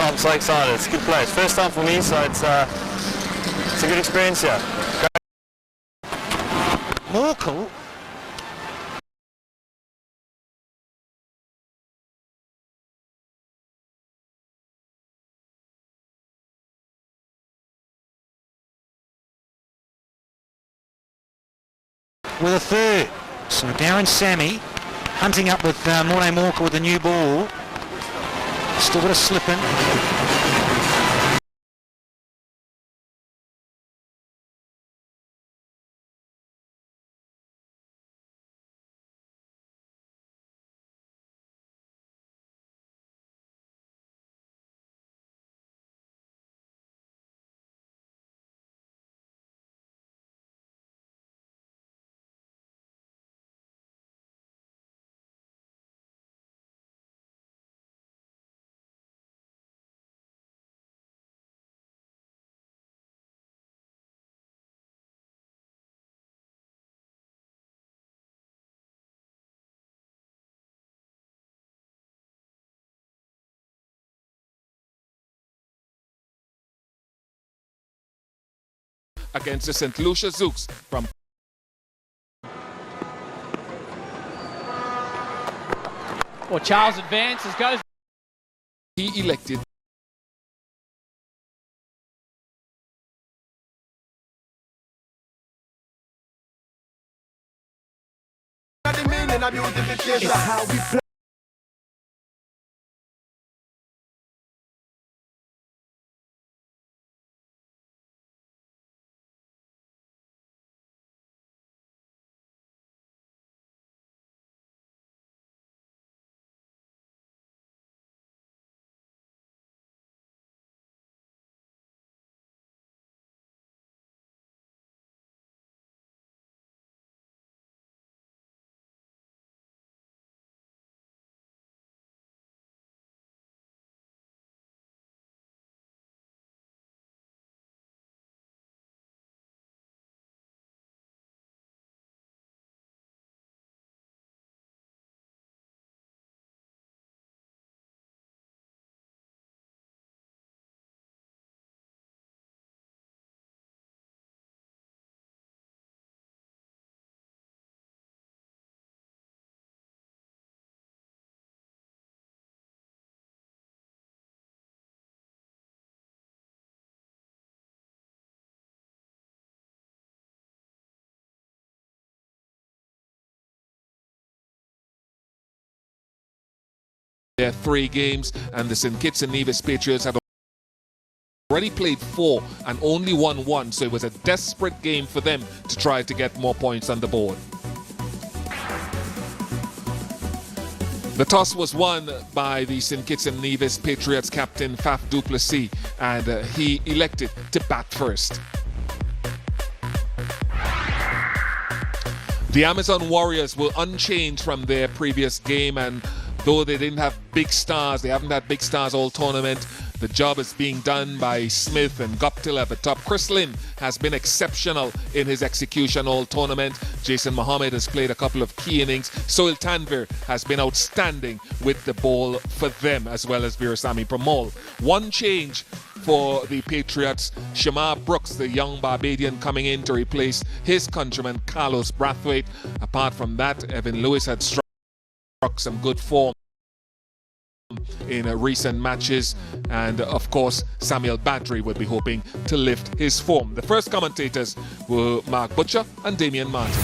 I'm so excited. It's a good place. First time for me, so it's a good experience here. Morkel. With a third. So Darren Sammy hunting up with Morne Morkel with a new ball. Still got a slip in. Against the St. Lucia Zouks from Well, Charles advances, goes. he elected The meaning of beautification. It's how we play. their 3 games, and the St. Kitts and Nevis Patriots had already played 4 and only won 1, so it was a desperate game for them to try to get more points on the board. The toss was won by the St. Kitts and Nevis Patriots captain Faf du Plessis, and he elected to bat first. The Amazon Warriors were unchanged from their previous game, and though they didn't have big stars, they haven't had big stars all tournament, the job is being done by Smith and Guptill at the top. Chris Lynn has been exceptional in his execution all tournament. Jason Mohammed has played a couple of key innings. Soil Tanvir has been outstanding with the ball for them, as well as Virasamy Pramod. One change for the Patriots, Shamar Brooks, the young Barbadian, coming in to replace his countryman Carlos Brathwaite. Apart from that, Evan Lewis had struck some good form in recent matches, and of course Samuel Badri would be hoping to lift his form. The first commentators were Mark Butcher and Damian Martin.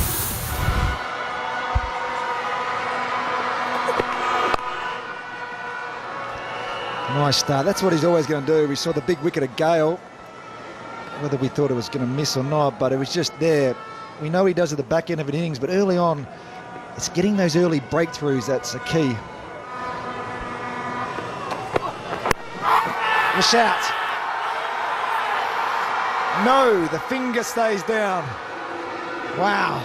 Nice start. That's what he's always going to do. We saw the big wicket of Gale, whether we thought it was going to miss or not, but it was just there. We know he does at the back end of an innings, but early on it's getting those early breakthroughs that's a key. The shout. No, the finger stays down. Wow.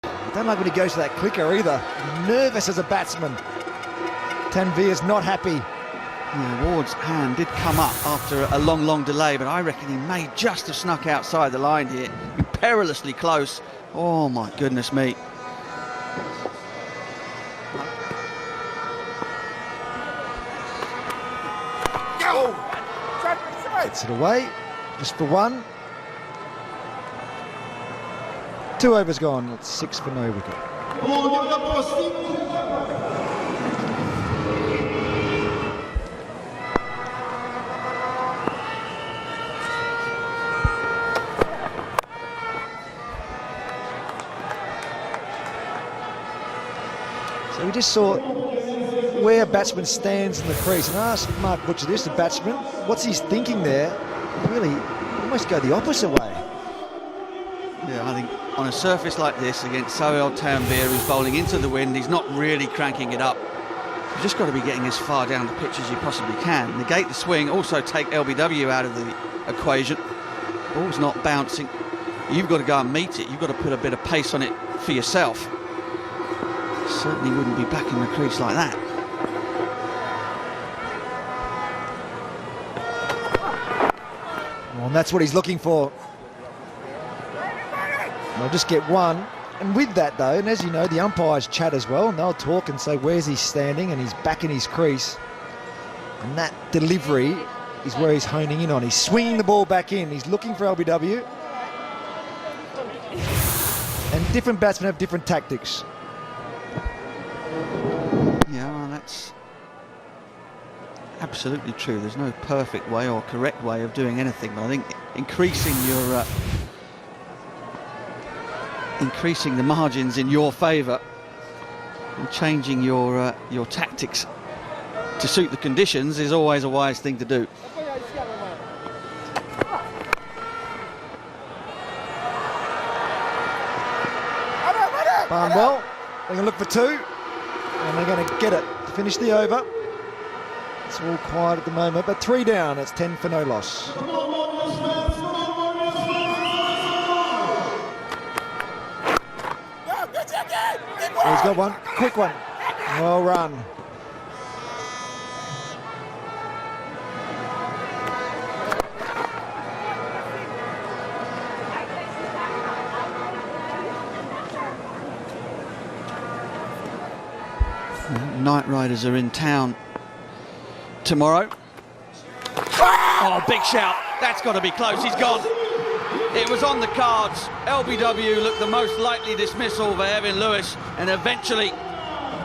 I don't like when he goes to that clicker either. Nervous as a batsman. Tanvir's not happy. Yeah, Ward's hand did come up after a long delay, but I reckon he may just have snuck outside the line here. Perilously close. Oh my goodness me. Gets it away, just for 1. 2 overs gone, it's 6 for no wicket. So we just saw where a batsman stands in the crease, and ask Mark Butcher this, the batsman, what's he thinking there? Really, almost go the opposite way. Yeah, I think on a surface like this against Sohail Tanvir, who's bowling into the wind, he's not really cranking it up. You've just got to be getting as far down the pitch as you possibly can. Negate the swing, also take LBW out of the equation. Ball's not bouncing. You've got to go and meet it. You've got to put a bit of pace on it for yourself. Certainly wouldn't be back in the crease like that. And that's what he's looking for. They'll just get 1. And with that though, and as you know, the umpires chat as well, and they'll talk and say where's he standing, and he's back in his crease. And that delivery is where he's honing in on. He's swinging the ball back in. He's looking for LBW. And different batsmen have different tactics. Yeah, well, that's absolutely true. There's no perfect way or correct way of doing anything, but I think increasing the margins in your favour and changing your tactics to suit the conditions is always a wise thing to do. Barnwell, they're going to look for 2, and they're going to get it to finish the over. It's all quiet at the moment, but 3 down, it's 10 for no loss. Oh, he's got one, quick one, well run. Night Riders are in town tomorrow. Oh, big shout. That's got to be close. He's gone. It was on the cards. LBW looked the most likely dismissal for Evan Lewis, and eventually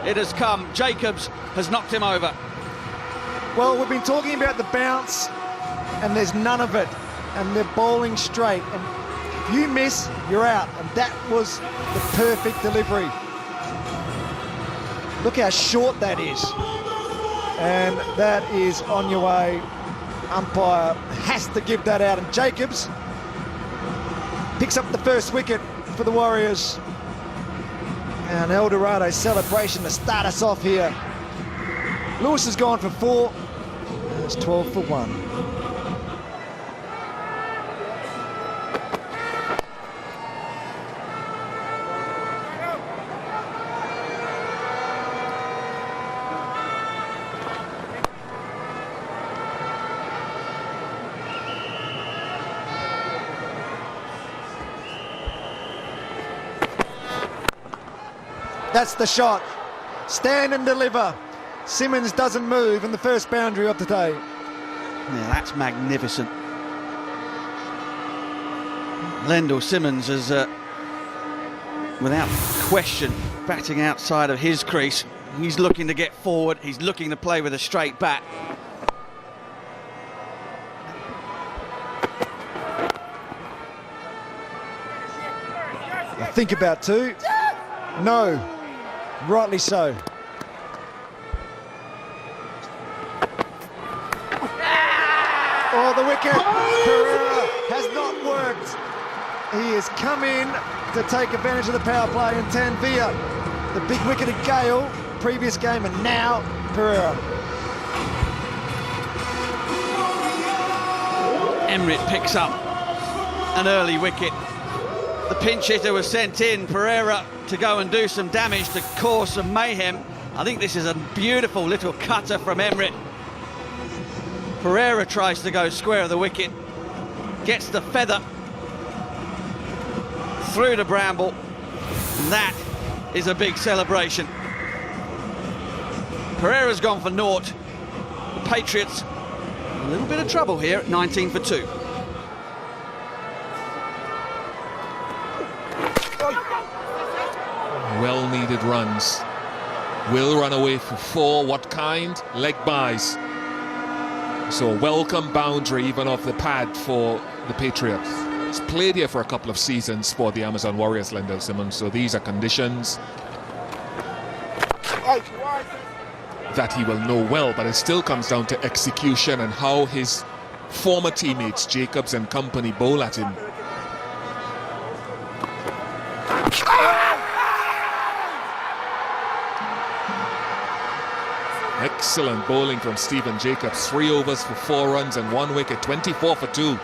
it has come. Jacobs has knocked him over. Well, we've been talking about the bounce, and there's none of it. And they're bowling straight. And if you miss, you're out. And that was the perfect delivery. Look how short that is. and that is on your way. Umpire has to give that out, and Jacobs picks up the first wicket for the Warriors. And El Dorado celebration to start us off here. Lewis has gone for 4. It's 12 for 1. That's the shot. Stand and deliver. Simmons doesn't move in the first boundary of the day. Yeah, that's magnificent. Lendl Simmons is, without question, batting outside of his crease. He's looking to get forward. He's looking to play with a straight bat. Think about 2. No. Rightly so. Oh, the wicket. Pereira has not worked. He has come in to take advantage of the power play, and Tanvir, the big wicket at Gale, previous game, and now Pereira. Emrit picks up an early wicket. The pinch hitter was sent in, Pereira, to go and do some damage, to cause some mayhem. I think this is a beautiful little cutter from Emrit. Pereira tries to go square of the wicket, gets the feather through to Bramble, and that is a big celebration. Pereira's gone for naught. The Patriots, a little bit of trouble here at 19 for 2. Well-needed runs. Will run away for 4. What kind? Leg buys. So a welcome boundary even off the pad for the Patriots. He's played here for a couple of seasons for the Amazon Warriors, Lendl Simmons, so these are conditions that he will know well, but it still comes down to execution and how his former teammates, Jacobs and company, bowl at him. Excellent bowling from Stephen Jacobs. 3 overs for 4 runs and 1 wicket. 24 for 2.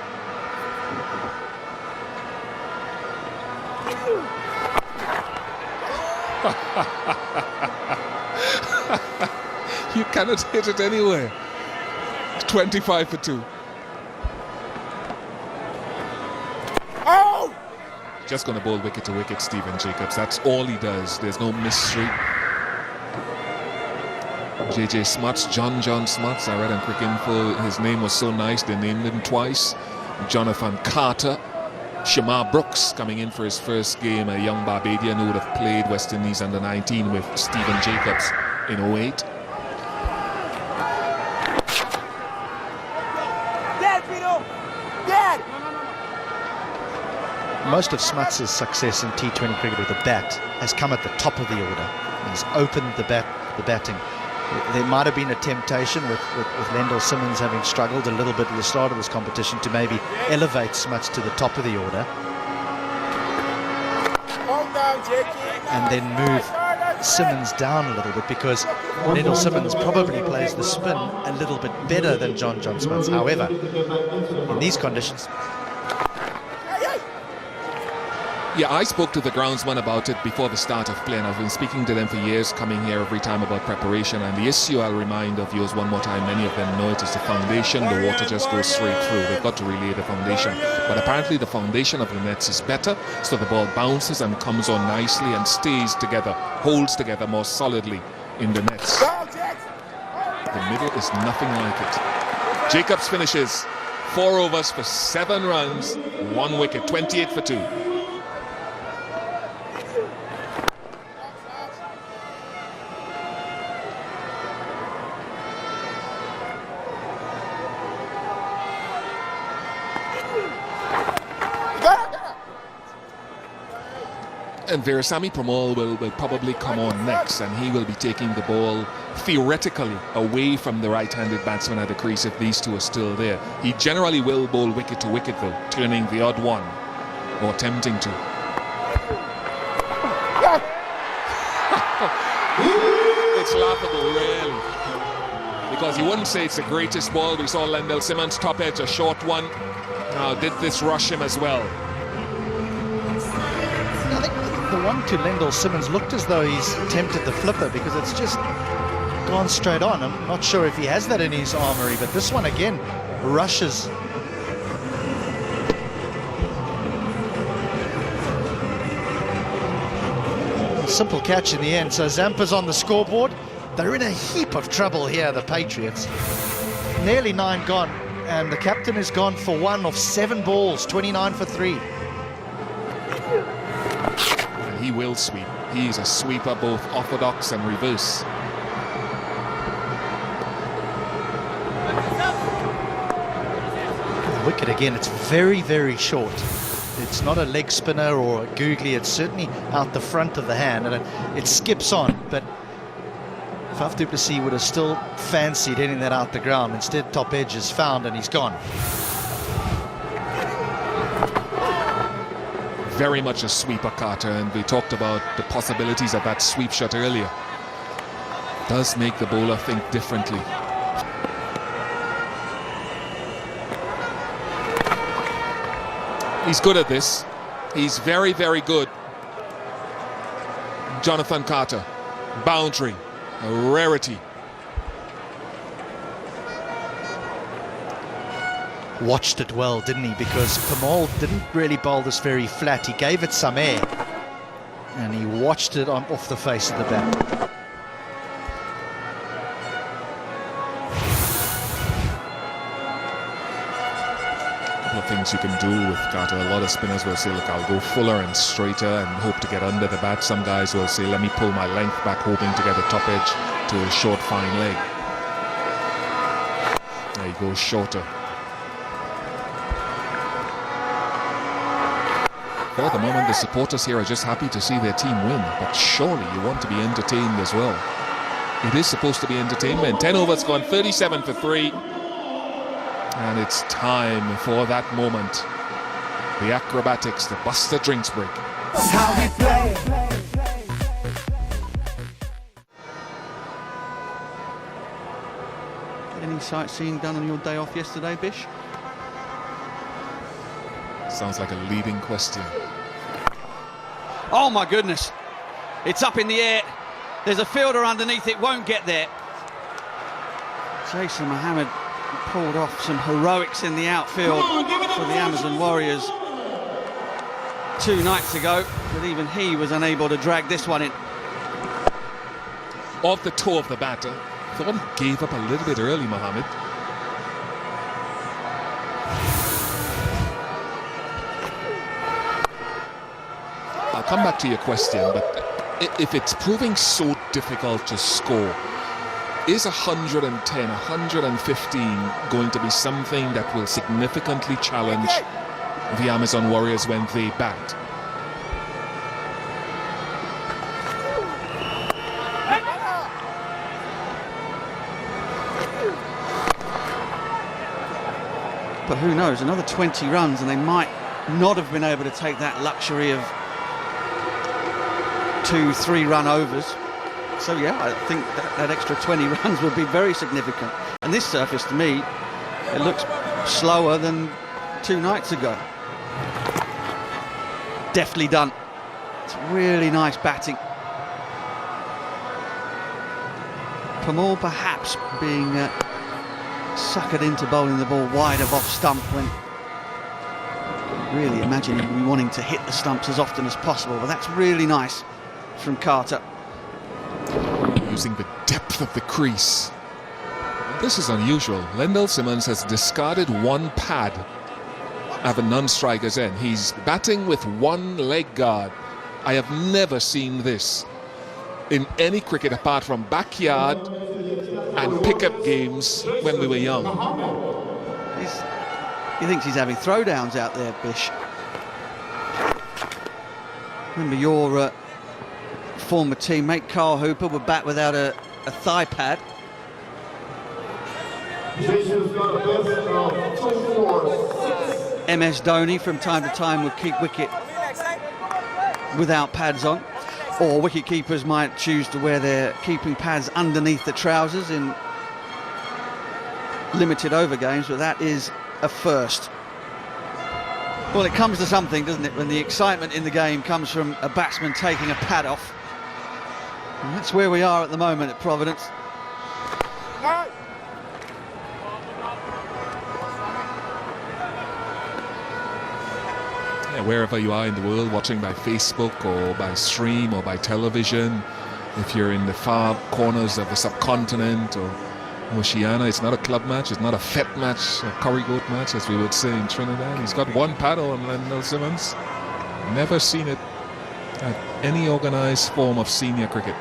You cannot hit it anywhere. 25 for 2. Oh! Just going to bowl wicket to wicket, Stephen Jacobs. That's all he does. There's no mystery. JJ Smuts, John Smuts, I read on Cricket Info, his name was so nice they named him twice. Jonathan Carter, Shamar Brooks coming in for his first game, a young Barbadian who would have played West Indies under 19 with Stephen Jacobs in 08. Dad, Vito! Dad! Most of Smuts' success in T20 cricket with the bat has come at the top of the order. He's opened the batting. There might have been a temptation with Lendl Simmons having struggled a little bit at the start of this competition to maybe elevate Smuts to the top of the order and then move Simmons down a little bit, because Lendl Simmons probably plays the spin a little bit better than John Smuts. However, in these conditions... Yeah, I spoke to the groundsman about it before the start of play, and I've been speaking to them for years, coming here every time about preparation. And the issue, I'll remind of viewers one more time, many of them know it, is the foundation. The water just goes straight through. They've got to relay the foundation. But apparently the foundation of the nets is better, so the ball bounces and comes on nicely and stays together, holds together more solidly in the nets. The middle is nothing like it. Jacobs finishes 4 overs for 7 runs, 1 wicket, 28 for 2. And Veerasamy Pramod will probably come on next, and he will be taking the ball theoretically away from the right-handed batsman at the crease if these two are still there. He generally will bowl wicket to wicket though, turning the odd one, or attempting to. It's laughable, really, because you wouldn't say it's the greatest ball. We saw Lendl Simmons top edge, a short one. Now, did this rush him as well? I think the one to Lendl Simmons looked as though he's attempted the flipper, because it's just gone straight on. I'm not sure if he has that in his armory, but this one again rushes. Simple catch in the end. So Zampa's on the scoreboard. They're in a heap of trouble here, the Patriots. Nearly 9 gone, and the captain is gone for 1 of 7 balls, 29 for 3. And he will sweep. He's a sweeper, both orthodox and reverse. The wicket again, it's very, very short. It's not a leg spinner or a googly, it's certainly out the front of the hand, and it skips on, but Faf du Plessis would have still fancied hitting that out the ground. Instead, top edge is found and he's gone. Very much a sweeper, Carter, and we talked about the possibilities of that sweep shot earlier. Does make the bowler think differently. He's good at this. He's very, very good. Jonathan Carter, boundary, a rarity. Watched it well, didn't he? Because Pramod didn't really bowl this very flat. He gave it some air, and he watched it off the face of the bat. Things you can do with Carter. A lot of spinners will say, look, I'll go fuller and straighter and hope to get under the bat. Some guys will say, let me pull my length back, hoping to get the top edge to a short, fine leg. There he goes shorter. For the moment, the supporters here are just happy to see their team win, but surely you want to be entertained as well. It is supposed to be entertainment. 10 overs gone, 37 for 3. And it's time for that moment. The acrobatics, the Buster Drinks break. That's how we play. Any sightseeing done on your day off yesterday, Bish? Sounds like a leading question. Oh my goodness. It's up in the air. There's a fielder underneath it, won't get there. Jason Mohammed pulled off some heroics in the outfield for the Amazon Warriors 2 nights ago, but even he was unable to drag this one in. Off the toe of the batter. Thought he gave up a little bit early, Mohammed. I'll come back to your question, but if it's proving so difficult to score, is 110, 115 going to be something that will significantly challenge the Amazon Warriors when they bat? But who knows, another 20 runs and they might not have been able to take that luxury of 2-3 run overs. So yeah, I think that extra 20 runs would be very significant. And this surface, to me, it looks slower than 2 nights ago. Deftly done. It's really nice batting. Pramod perhaps being suckered into bowling the ball wide of off stump, when really imagine him wanting to hit the stumps as often as possible. But that's really nice from Carter. Using the depth of the crease. This is unusual. Lendl Simmons has discarded 1 pad at the non-striker's end. He's batting with 1 leg guard. I have never seen this in any cricket apart from backyard and pickup games when we were young. He thinks he's having throwdowns out there, Bish. Remember your former teammate Carl Hooper were back without a thigh pad. MS Dhoni from time to time would keep wicket without pads on, or wicket keepers might choose to wear their keeping pads underneath the trousers in limited over games, but that is a first. Well, it comes to something, doesn't it, when the excitement in the game comes from a batsman taking a pad off. And that's where we are at the moment at Providence. Yeah, wherever you are in the world, watching by Facebook or by stream or by television, if you're in the far corners of the subcontinent or Oceania, it's not a club match, it's not a fet match, a curry goat match, as we would say in Trinidad. He's got one paddle on Lendl Simmons. Never seen it at any organised form of senior cricket.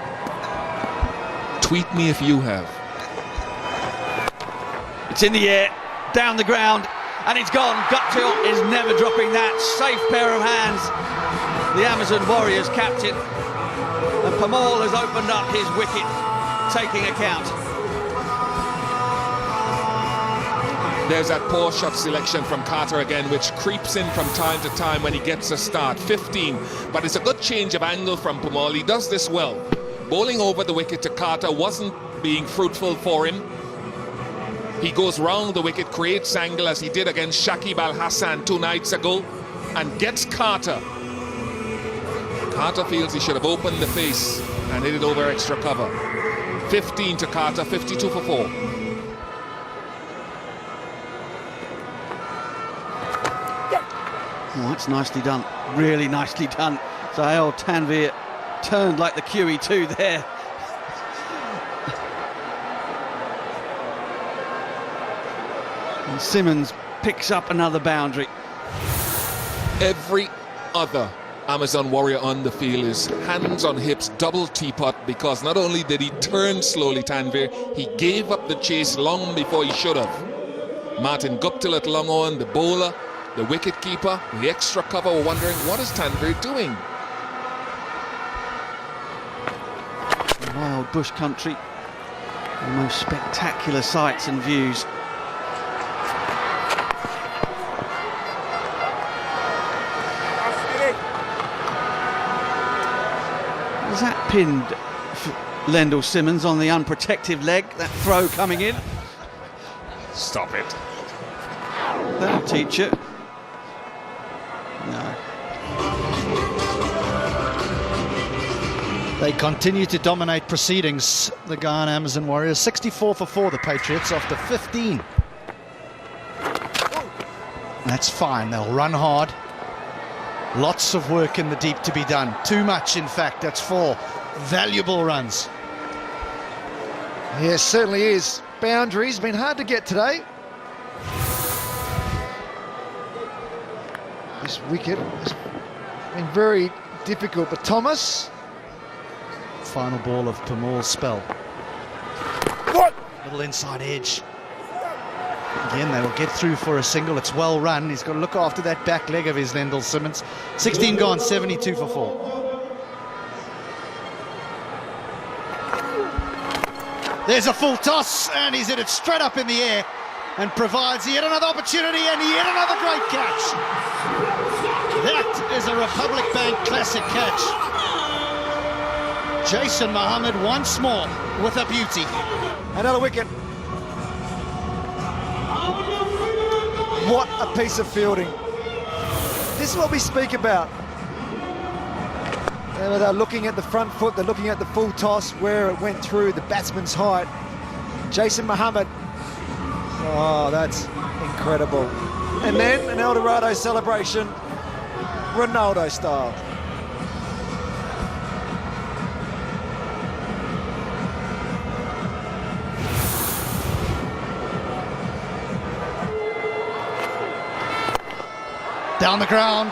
Tweet me if you have. It's in the air, down the ground, and it's gone. Guptill is never dropping that. Safe pair of hands. The Amazon Warriors captain. And Pamal has opened up his wicket, taking account. There's that poor shot selection from Carter again, which creeps in from time to time when he gets a start. 15, but it's a good change of angle from Pamal. He does this well. Bowling over the wicket to Carter wasn't being fruitful for him. He goes round the wicket, creates angle as he did against Shakib Al Hassan 2 nights ago, and gets Carter. Carter feels he should have opened the face and hit it over extra cover. 15 to Carter, 52 for 4. Oh, that's nicely done, really nicely done. Sahel Tanvir turned like the QE2 there. And Simmons picks up another boundary. Every other Amazon Warrior on the field is hands on hips, double teapot, because not only did he turn slowly, Tanvir, he gave up the chase long before he should have. Martin Guptill at long on, the bowler, the wicket keeper, the extra cover were wondering, what is Tanvir doing? Wild bush country, the most spectacular sights and views. Has that pinned Lendl Simmons on the unprotected leg, that throw coming in? Stop it. That'll teach you. No. They continue to dominate proceedings, the Guyana Amazon Warriors. 64 for 4, the Patriots, after 15. That's fine, they'll run hard. Lots of work in the deep to be done. Too much, in fact. That's 4 valuable runs. Yes, certainly is. Boundaries, been hard to get today. This wicket has been very difficult, but Thomas. Final ball of Pamal's spell. What? Little inside edge. Again, they will get through for a single. It's well run. He's got to look after that back leg of his, Lendl Simmons. 16 gone, 72 for 4. There's a full toss, and he's hit it straight up in the air and provides yet another opportunity and yet another great catch. That is a Republic Bank classic catch. Jason Mohammed once more with a beauty. Another wicket. What a piece of fielding. This is what we speak about. They're looking at the front foot, they're looking at the full toss, where it went through the batsman's height. Jason Mohammed. Oh, that's incredible. And then an El Dorado celebration, Ronaldo style. Down the ground.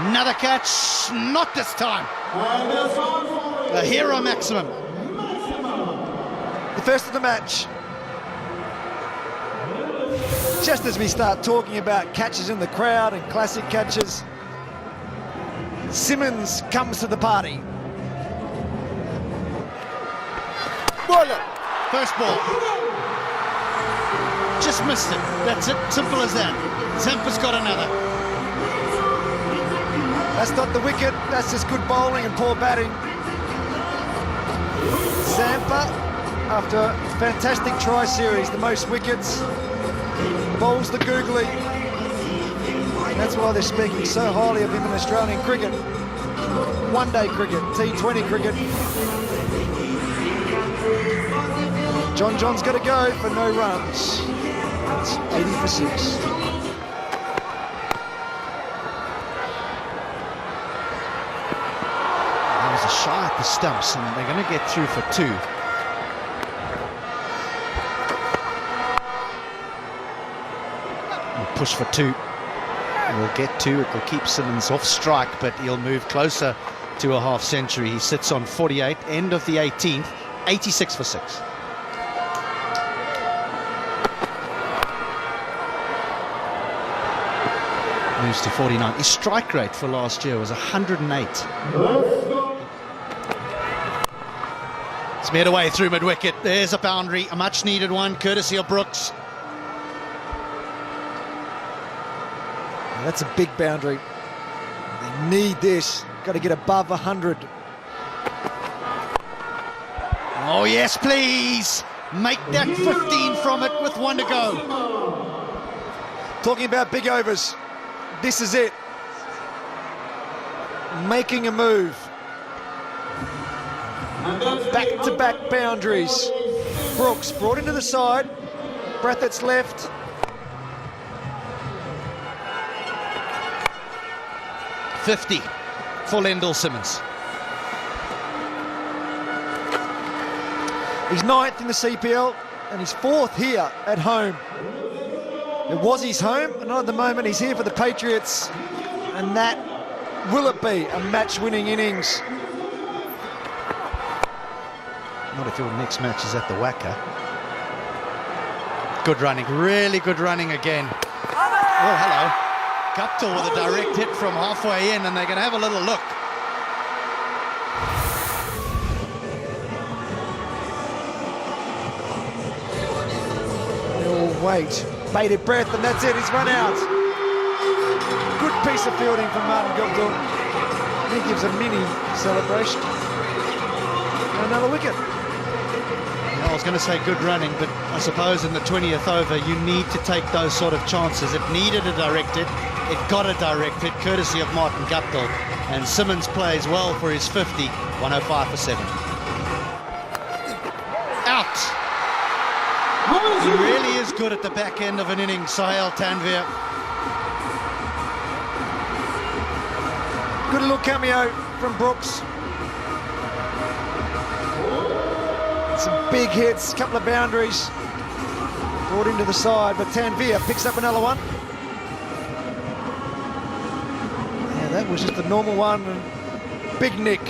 Another catch. Not this time. A hero maximum. The first of the match. Just as we start talking about catches in the crowd and classic catches, Simmons comes to the party. First ball. Just missed it. That's it. Simple as that. Zampa's got another. That's not the wicket. That's just good bowling and poor batting. Zampa, after a fantastic try series, the most wickets, bowls the googly. And that's why they're speaking so highly of him in Australian cricket. One-day cricket, T20 cricket. John's got to go for no runs. It's 80 for 6. There was a shy at the stumps, and they're going to get through for 2. We'll push for 2. We'll get 2. It will keep Simmons off strike, but he'll move closer to a half century. He sits on 48, end of the 18th, 86 for 6. Moves to 49. His strike rate for last year was 108. Smeared away through mid-wicket. There's a boundary, a much-needed one, courtesy of Brooks. That's a big boundary. They need this. Got to get above 100. Oh, yes, please. Make that 15 from it with 1 to go. Talking about big overs. This is it. Making a move. Back-to-back boundaries. Brooks brought into the side. Brathwaite's left. .50 for Lendl Simmons. He's 9th in the CPL and he's 4th here at home. It was his home, and not at the moment. He's here for the Patriots, and that will it be a match-winning innings? Not if your next match is at the Wacker. Good running, really good running again. Oh, hello. Guptill with a direct hit from halfway in, and they're going to have a little look. They'll wait. Bated breath, and that's it. He's run out. Good piece of fielding from Martin Guptill. He gives a mini celebration. And another wicket. I was going to say good running, but I suppose in the 20th over you need to take those sort of chances. It needed a direct hit. It got a direct hit, courtesy of Martin Guptill. And Simmons plays well for his 50, 105 for 7. Out! He really is good at the back end of an inning, Sahil Tanvir. Good little cameo from Brooks. Some big hits, couple of boundaries. Brought into the side, but Tanvir picks up another one. Yeah, that was just a normal one. And big nick.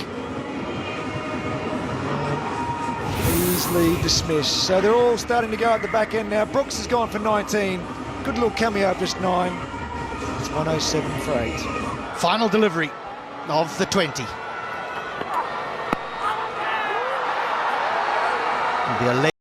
Easily dismissed. So they're all starting to go at the back end now. Brooks has gone for 19. Good little cameo, just 9. It's 107 for 8. Final delivery of the 20. It'll be a late